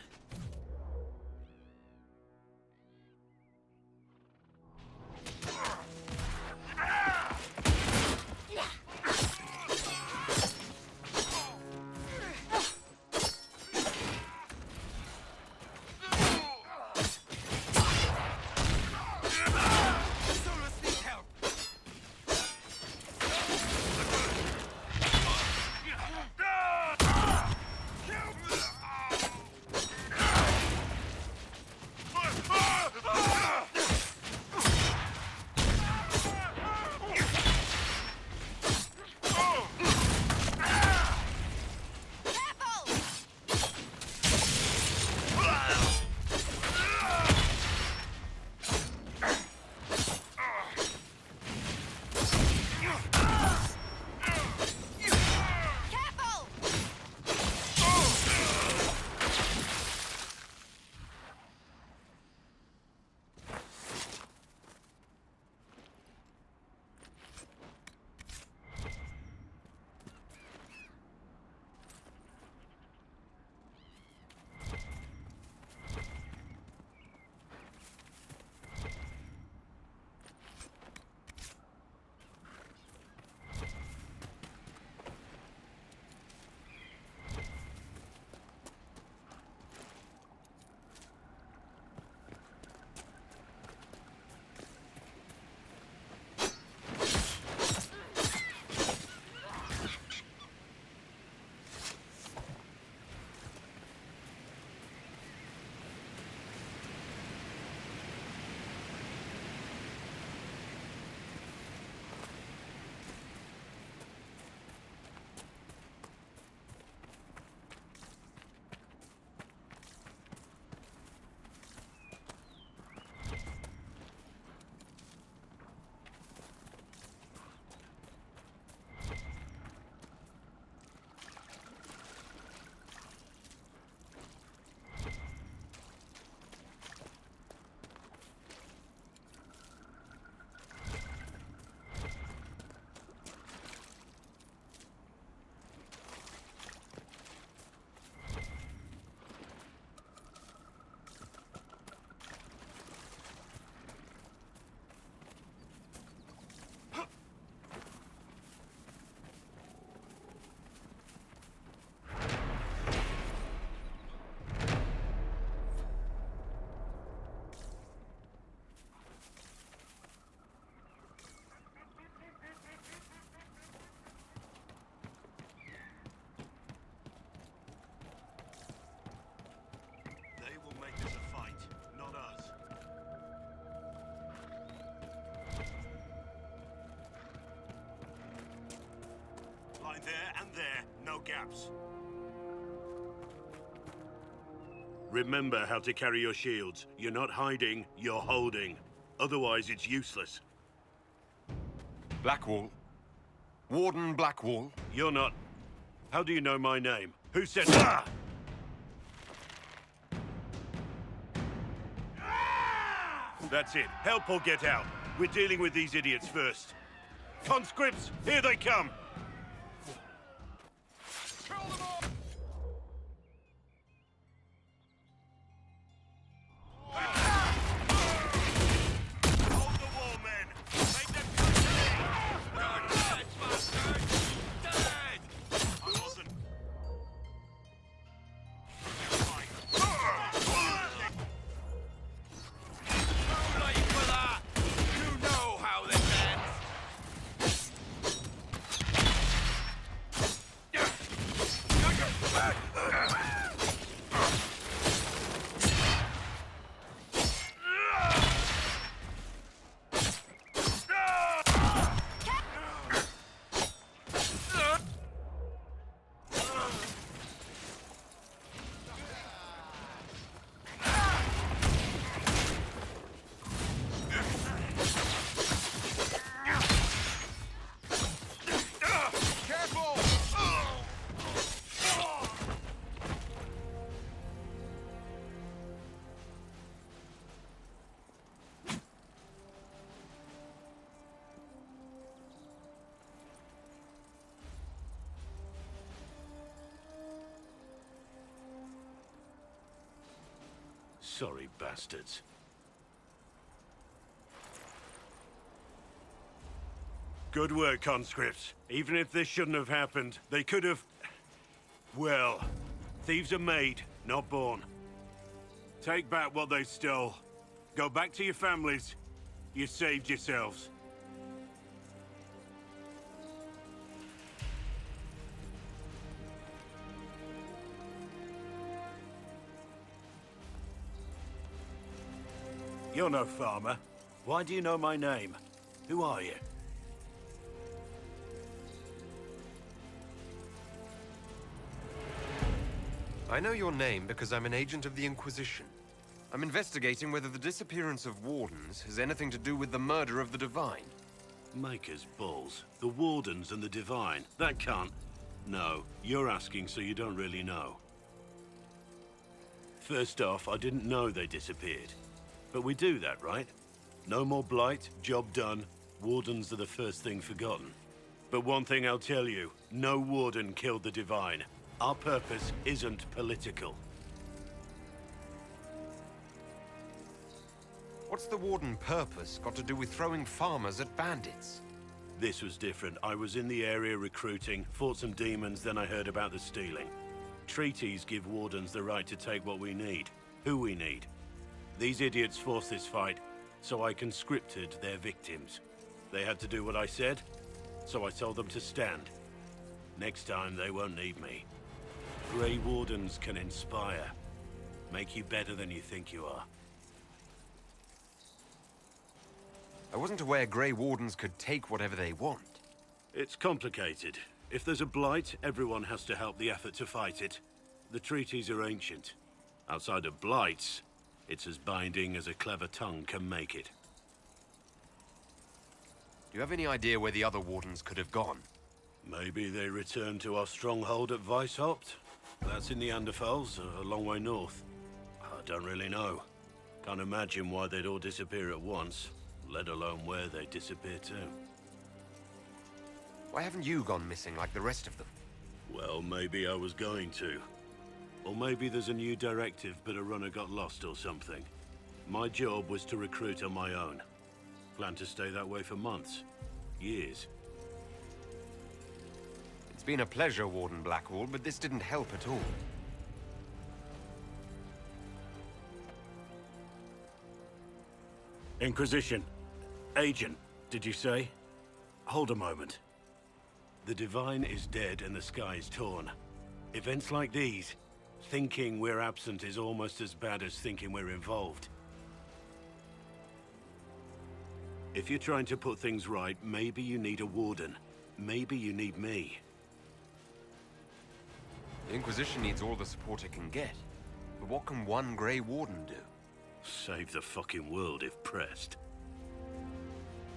There and there, no gaps. Remember how to carry your shields. You're not hiding, you're holding. Otherwise, it's useless. Blackwall. Warden Blackwall. You're not... How do you know my name? Who said... Ah! That's it. Help or get out. We're dealing with these idiots first. Conscripts, here they come! Hold the wall, men! Make them Sorry, bastards. Good work, conscripts. Even if this shouldn't have happened, they could have... Well, thieves are made, not born. Take back what they stole. Go back to your families. You saved yourselves. You're no farmer. Why do you know my name? Who are you? I know your name because I'm an agent of the Inquisition. I'm investigating whether the disappearance of Wardens has anything to do with the murder of the Divine. Maker's balls. The Wardens and the Divine. That can't... No, you're asking so you don't really know. First off, I didn't know they disappeared. But we do that, right? No more blight, job done. Wardens are the first thing forgotten. But one thing I'll tell you, no Warden killed the Divine. Our purpose isn't political. What's the Warden purpose got to do with throwing farmers at bandits? This was different. I was in the area recruiting, fought some demons, then I heard about the stealing. Treaties give Wardens the right to take what we need, who we need. These idiots forced this fight, so I conscripted their victims. They had to do what I said, so I told them to stand. Next time, they won't need me. Grey Wardens can inspire. Make you better than you think you are. I wasn't aware Grey Wardens could take whatever they want. It's complicated. If there's a blight, everyone has to help the effort to fight it. The treaties are ancient. Outside of blights, it's as binding as a clever tongue can make it. Do you have any idea where the other Wardens could have gone? Maybe they returned to our stronghold at Weishaupt. That's in the Anderfels, a long way north. I don't really know. Can't imagine why they'd all disappear at once, let alone where they disappear to. Why haven't you gone missing like the rest of them? Well, maybe I was going to. Or maybe there's a new directive, but a runner got lost or something. My job was to recruit on my own. Plan to stay that way for months. Years. It's been a pleasure, Warden Blackwall, but this didn't help at all. Inquisition. Agent, did you say? Hold a moment. The Divine is dead and the sky is torn. Events like these, thinking we're absent is almost as bad as thinking we're involved. If you're trying to put things right, maybe you need a Warden. Maybe you need me. The Inquisition needs all the support it can get. But what can one Grey Warden do? Save the fucking world if pressed.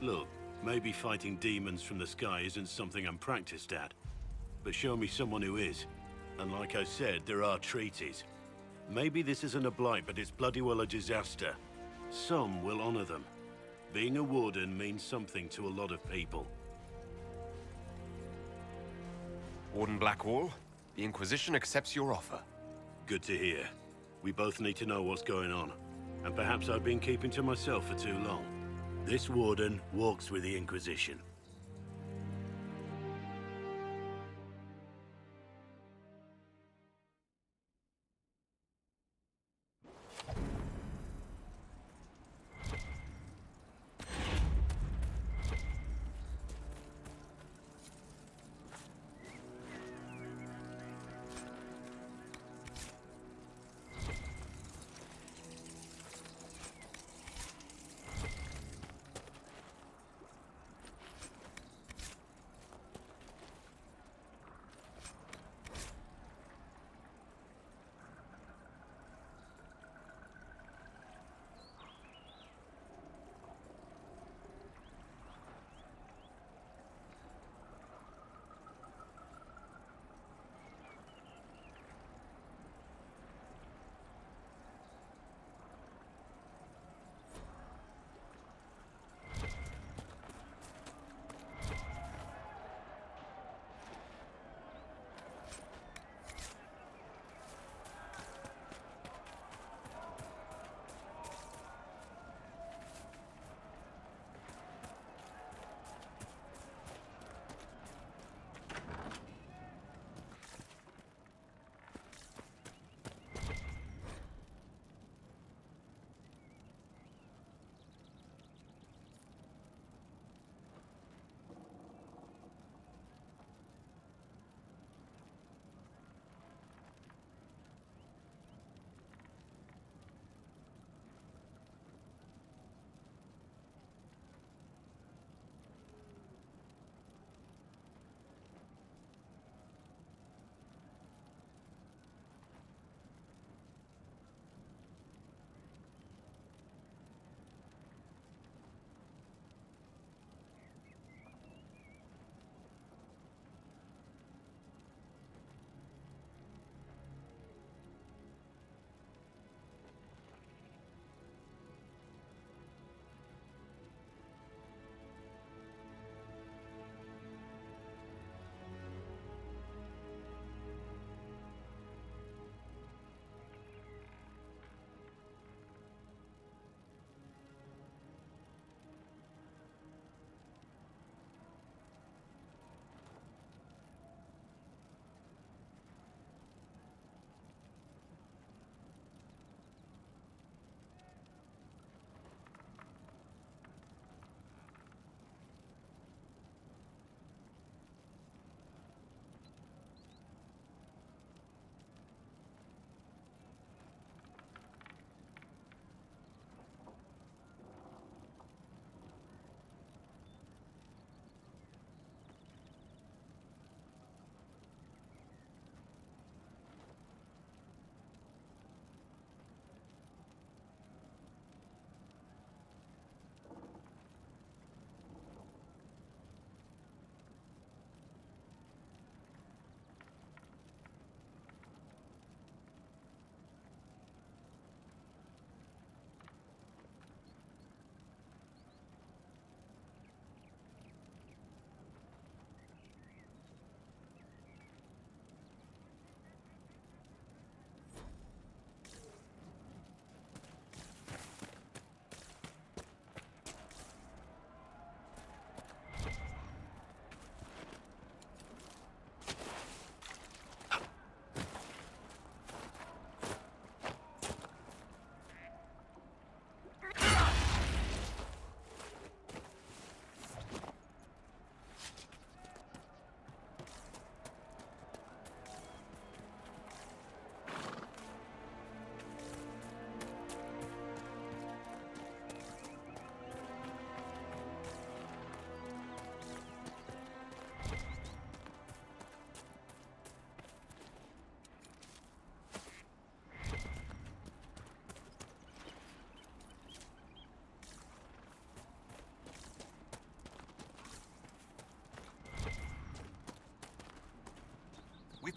Look, maybe fighting demons from the sky isn't something I'm practiced at. But show me someone who is. And like I said, there are treaties. Maybe this isn't a blight, but it's bloody well a disaster. Some will honor them. Being a Warden means something to a lot of people. Warden Blackwall, the Inquisition accepts your offer. Good to hear. We both need to know what's going on. And perhaps I've been keeping to myself for too long. This Warden walks with the Inquisition.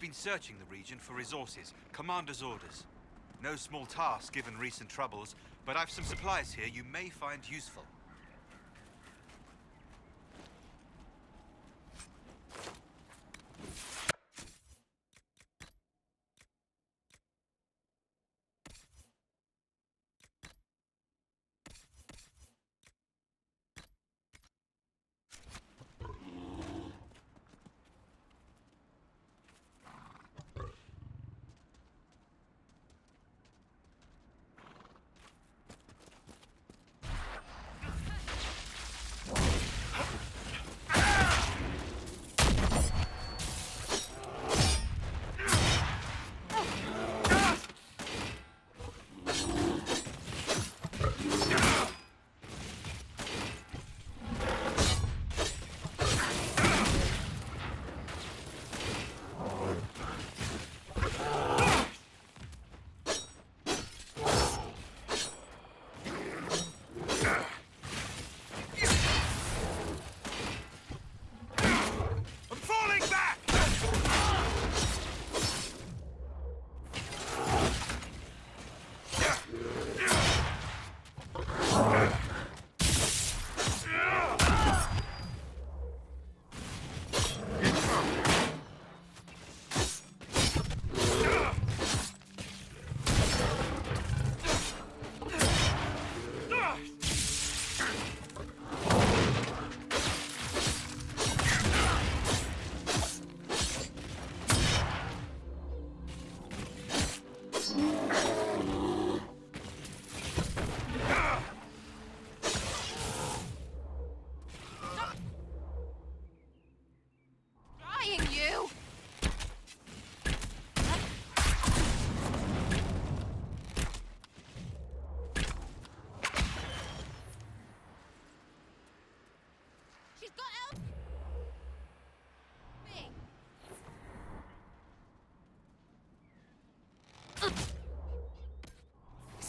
been searching the region for resources. Commander's orders. No small task given recent troubles, but I've some supplies here you may find useful.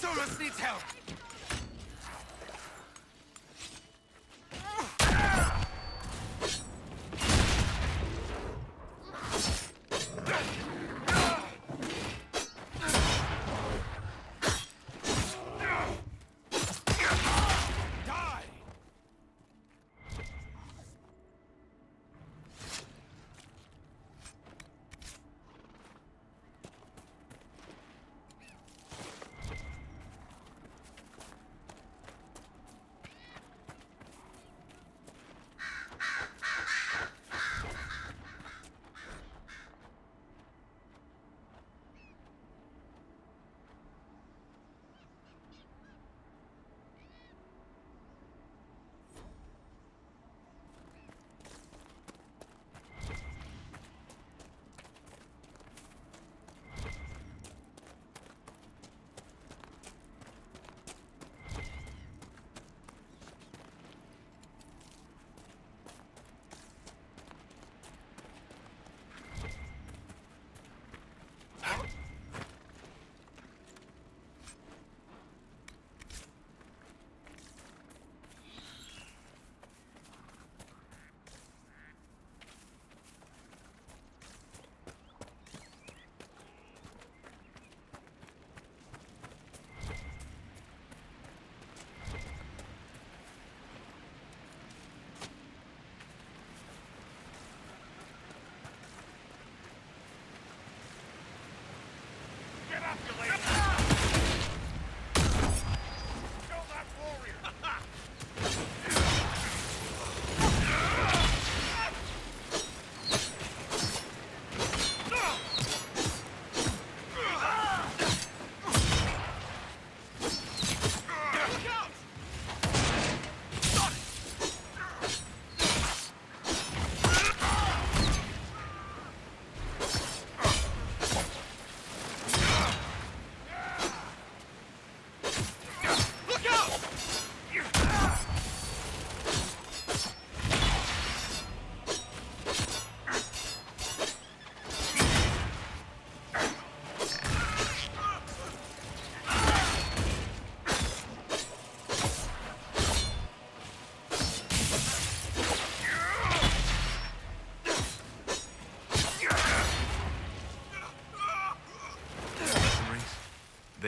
Solus needs help!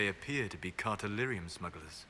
they appear to be Cartellirium smugglers.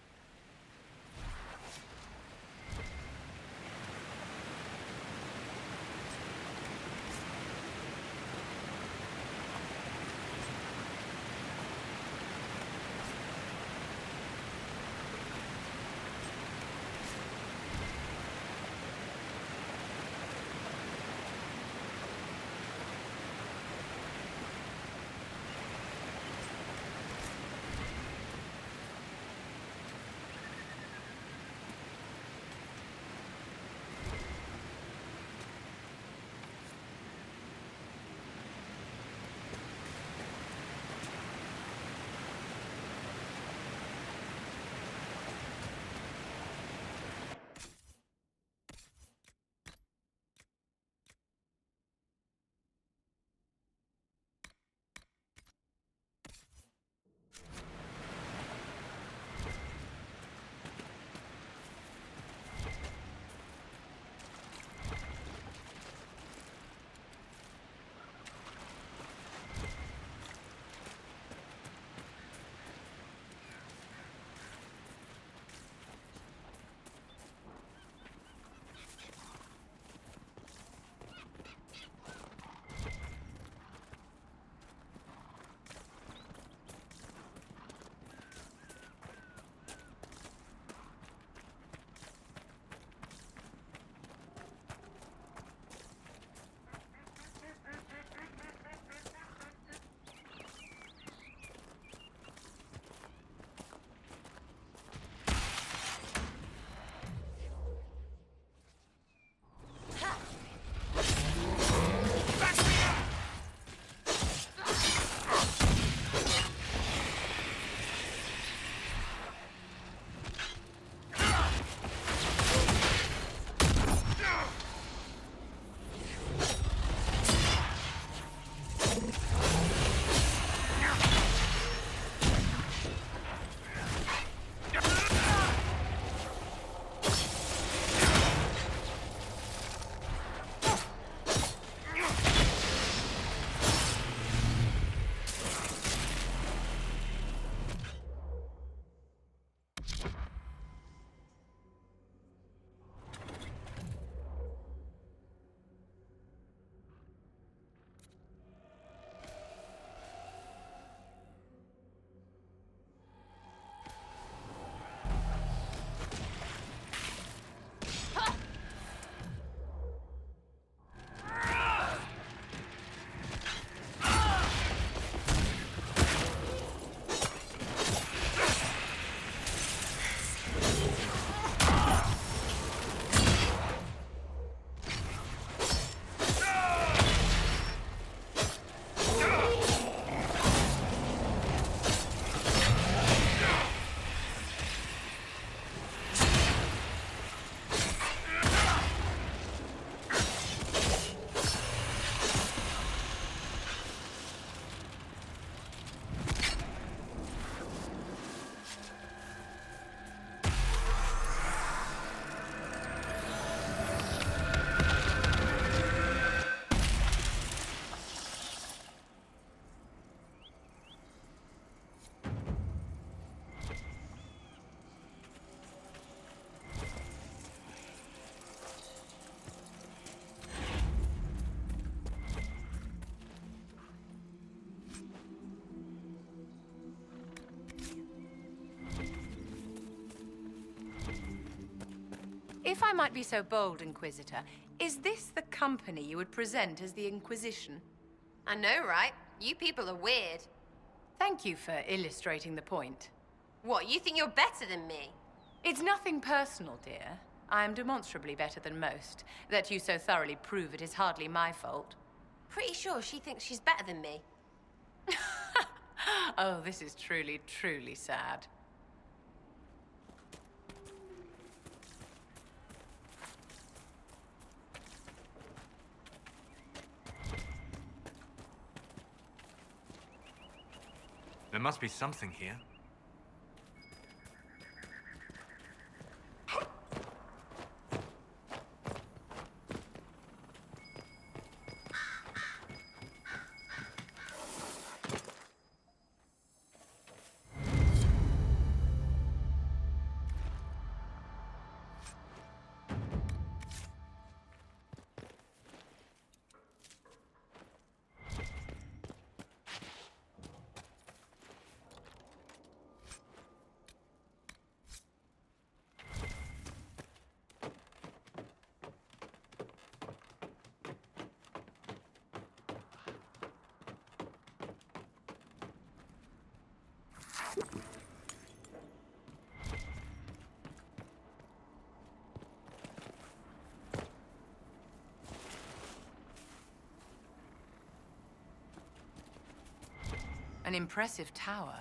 If I might be so bold, Inquisitor, is this the company you would present as the Inquisition? I know, right? You people are weird. Thank you for illustrating the point. What, you think you're better than me? It's nothing personal, dear. I am demonstrably better than most. That you so thoroughly prove it is hardly my fault. Pretty sure she thinks she's better than me. Oh, this is truly, truly sad. There must be something here. An impressive tower.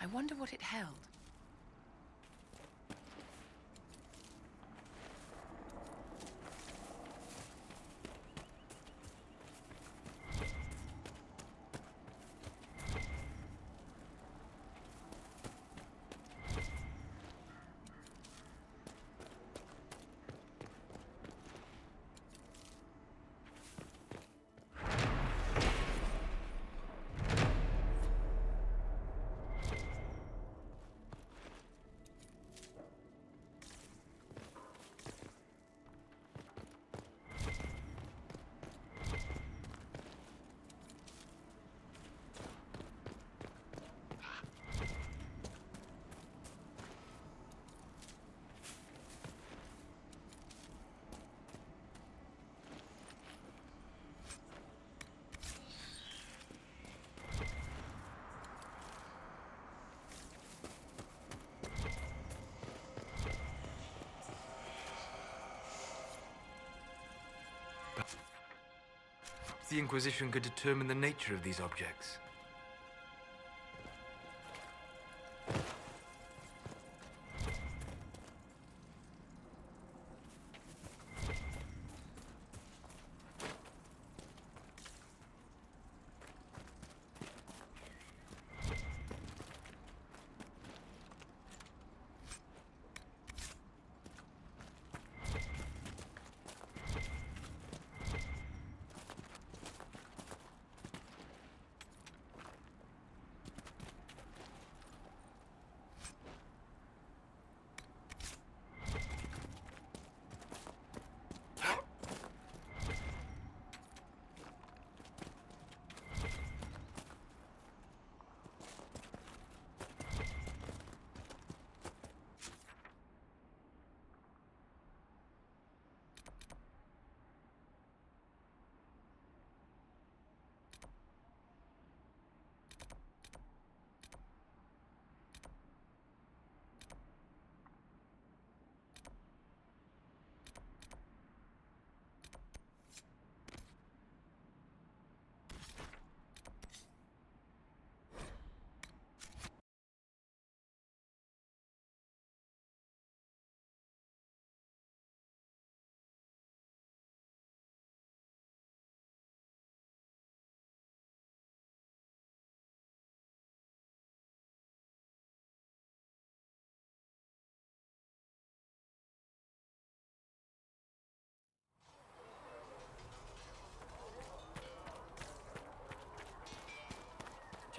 I wonder what it held. The Inquisition could determine the nature of these objects.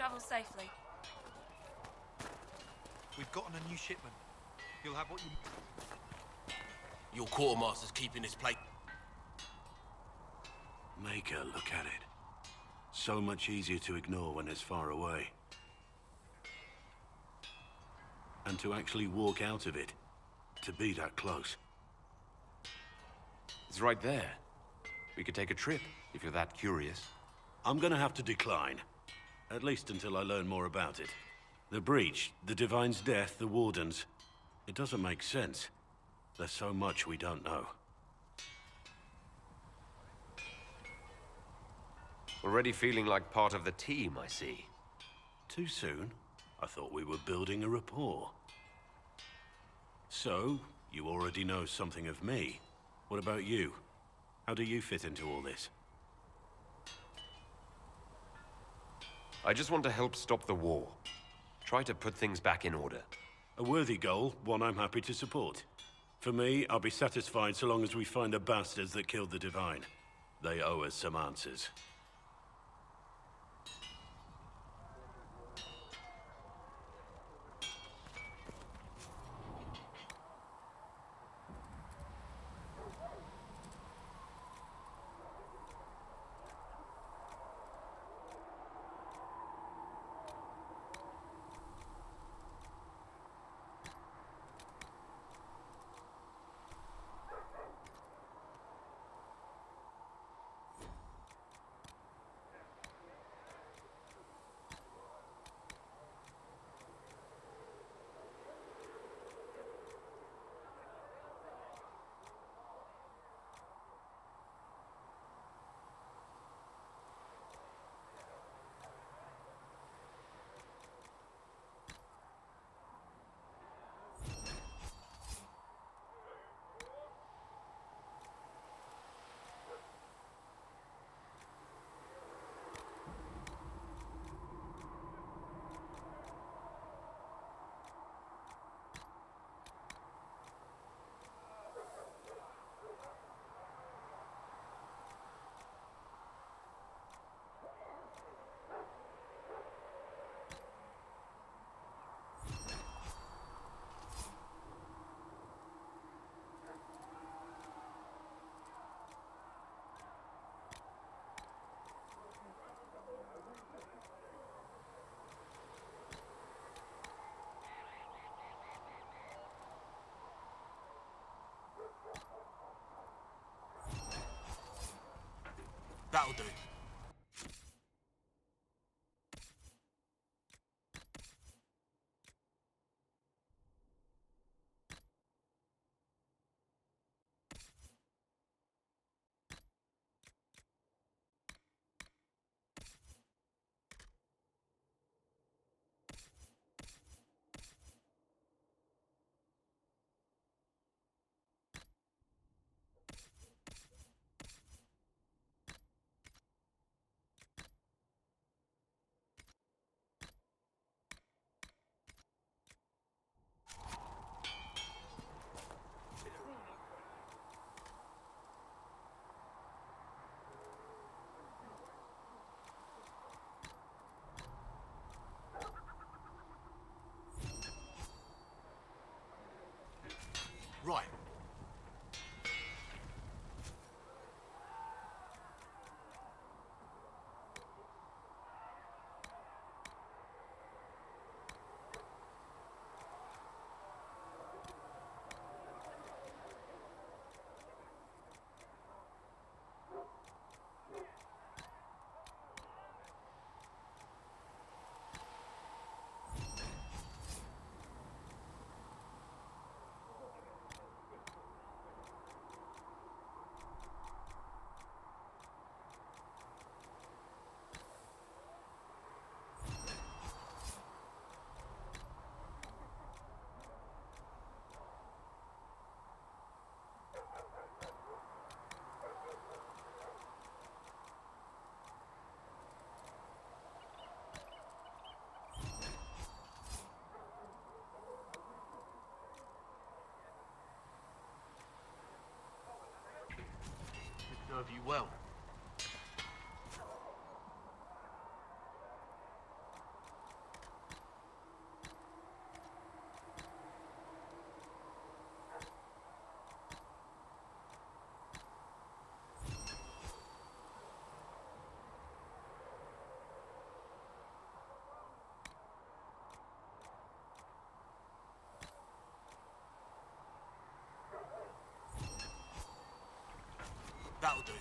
Travel safely. We've gotten a new shipment. You'll have what you... Your quartermaster's keeping this place. Maker, look at it. So much easier to ignore when it's far away. And to actually walk out of it. To be that close. It's right there. We could take a trip, if you're that curious. I'm gonna have to decline. At least until I learn more about it. The breach, the Divine's death, the Wardens. It doesn't make sense. There's so much we don't know. Already feeling like part of the team, I see. Too soon? I thought we were building a rapport. So, you already know something of me. What about you? How do you fit into all this? I just want to help stop the war. Try to put things back in order. A worthy goal, one I'm happy to support. For me, I'll be satisfied so long as we find the bastards that killed the Divine. They owe us some answers. That'll do. Right. Serve you well. That'll do.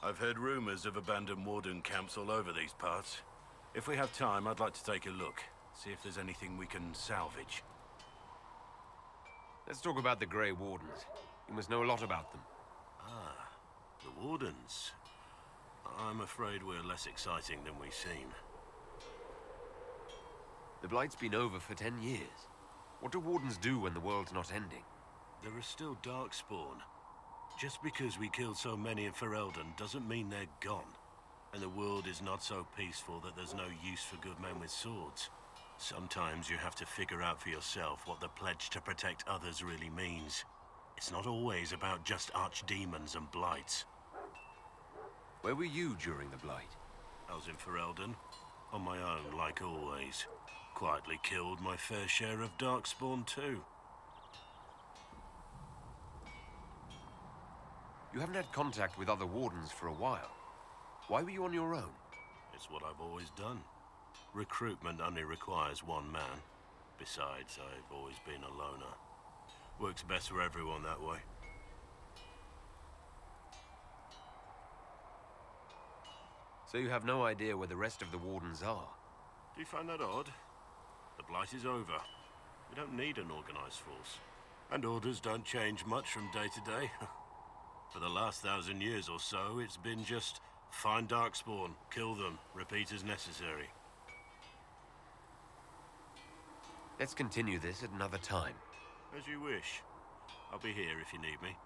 I've heard rumors of abandoned warden camps all over these parts. If we have time, I'd like to take a look. See if there's anything we can salvage. Let's talk about the Grey Wardens. You must know a lot about them. Ah, the Wardens. I'm afraid we're less exciting than we seem. The Blight's been over for 10 years. What do Wardens do when the world's not ending? There is still Darkspawn. Just because we killed so many in Ferelden doesn't mean they're gone. And the world is not so peaceful that there's no use for good men with swords. Sometimes you have to figure out for yourself what the pledge to protect others really means. It's not always about just archdemons and blights. Where were you during the Blight? I was in Ferelden, on my own like always. Quietly killed my fair share of Darkspawn too. You haven't had contact with other Wardens for a while. Why were you on your own? It's what I've always done. Recruitment only requires one man. Besides, I've always been a loner. Works best for everyone that way. So you have no idea where the rest of the Wardens are? Do you find that odd? The Blight is over. We don't need an organized force. And orders don't change much from day to day. For the last 1,000 years or so, it's been just find Darkspawn, kill them, repeat as necessary. Let's continue this at another time. As you wish. I'll be here if you need me.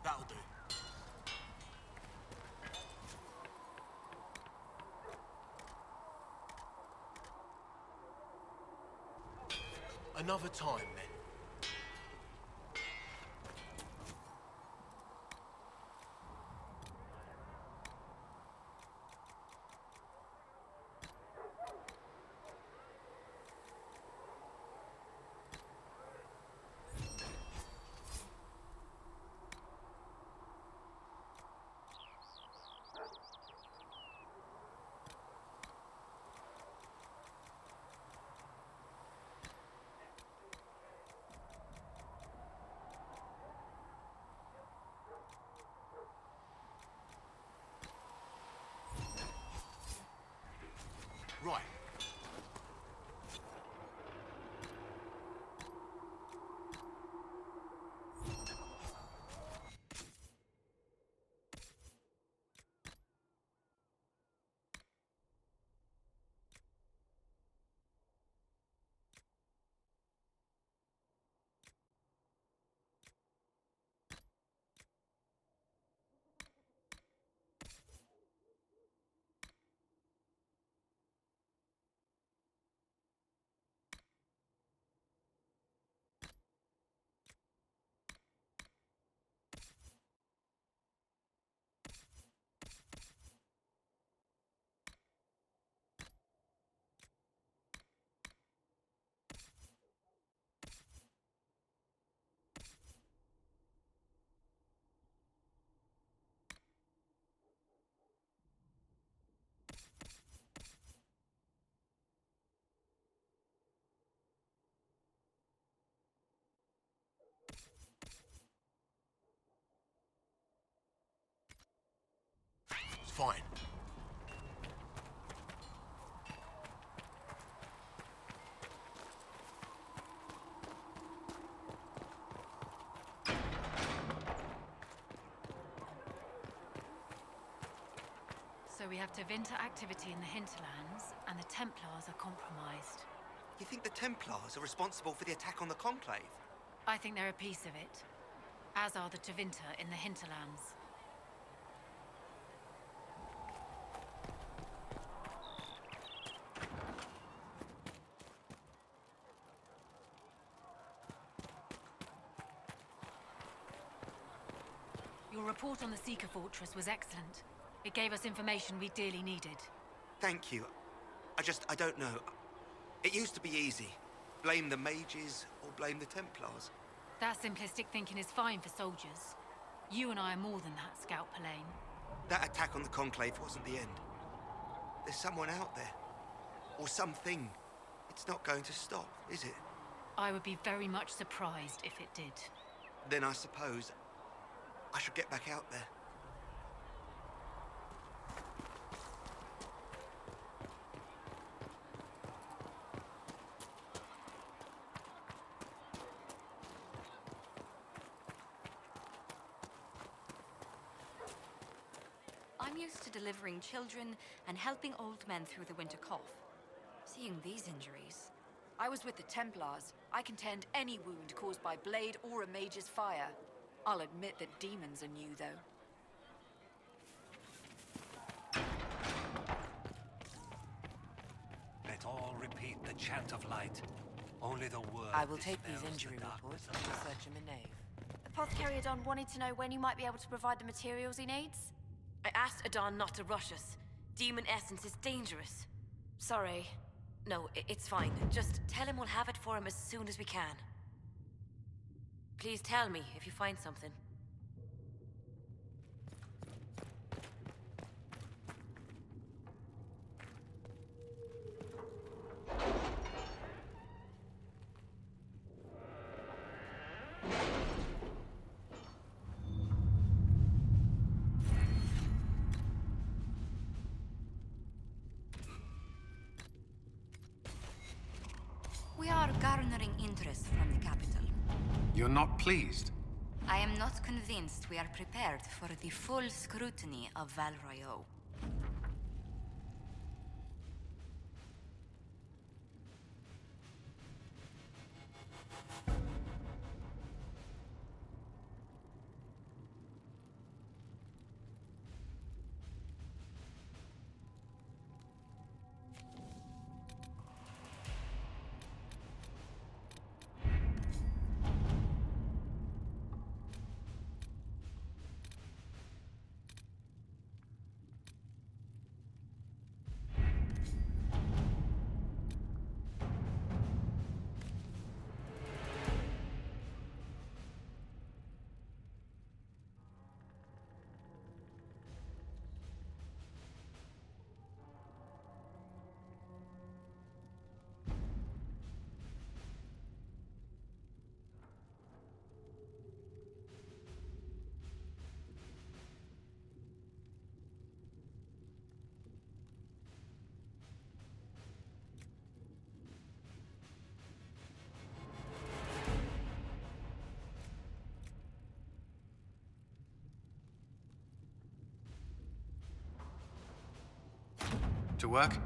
That'll do. Another time, then. Right. It's fine. So we have Tevinter activity in the hinterlands, and the Templars are compromised. You think the Templars are responsible for the attack on the Conclave? I think they're a piece of it, as are the Tevinter in the hinterlands. Your report on the Seeker Fortress was excellent. It gave us information we dearly needed. Thank you. I don't know. It used to be easy. Blame the mages or blame the Templars. That simplistic thinking is fine for soldiers. You and I are more than that, Scout Pallane. That attack on the Conclave wasn't the end. There's someone out there. Or something. It's not going to stop, is it? I would be very much surprised if it did. Then I suppose I should get back out there. I'm used to delivering children and helping old men through the winter cough. Seeing these injuries... I was with the Templars. I can tend any wound caused by blade or a mage's fire. I'll admit that demons are new, though. Let all repeat the chant of light. Only the word. I will take these dispels injury the darkness reports and research in the nave. Apothecary Adon wanted to know when you might be able to provide the materials he needs. I asked Adon not to rush us. Demon essence is dangerous. Sorry. No, it's fine. Just tell him we'll have it for him as soon as we can. Please tell me if you find something. We are garnering interest from the capital. You're not pleased? I am not convinced we are prepared for the full scrutiny of Val Royeaux. To work?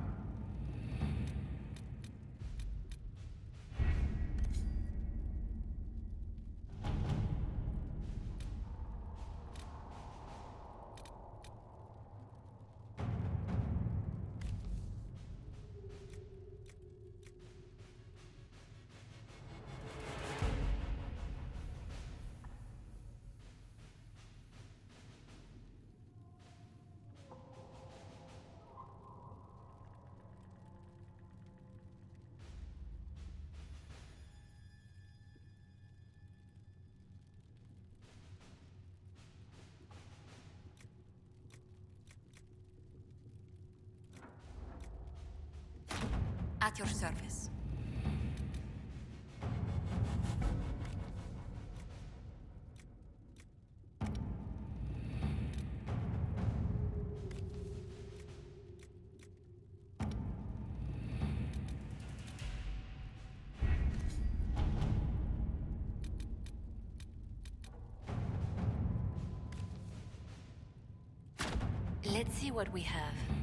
At your service. Let's see what we have.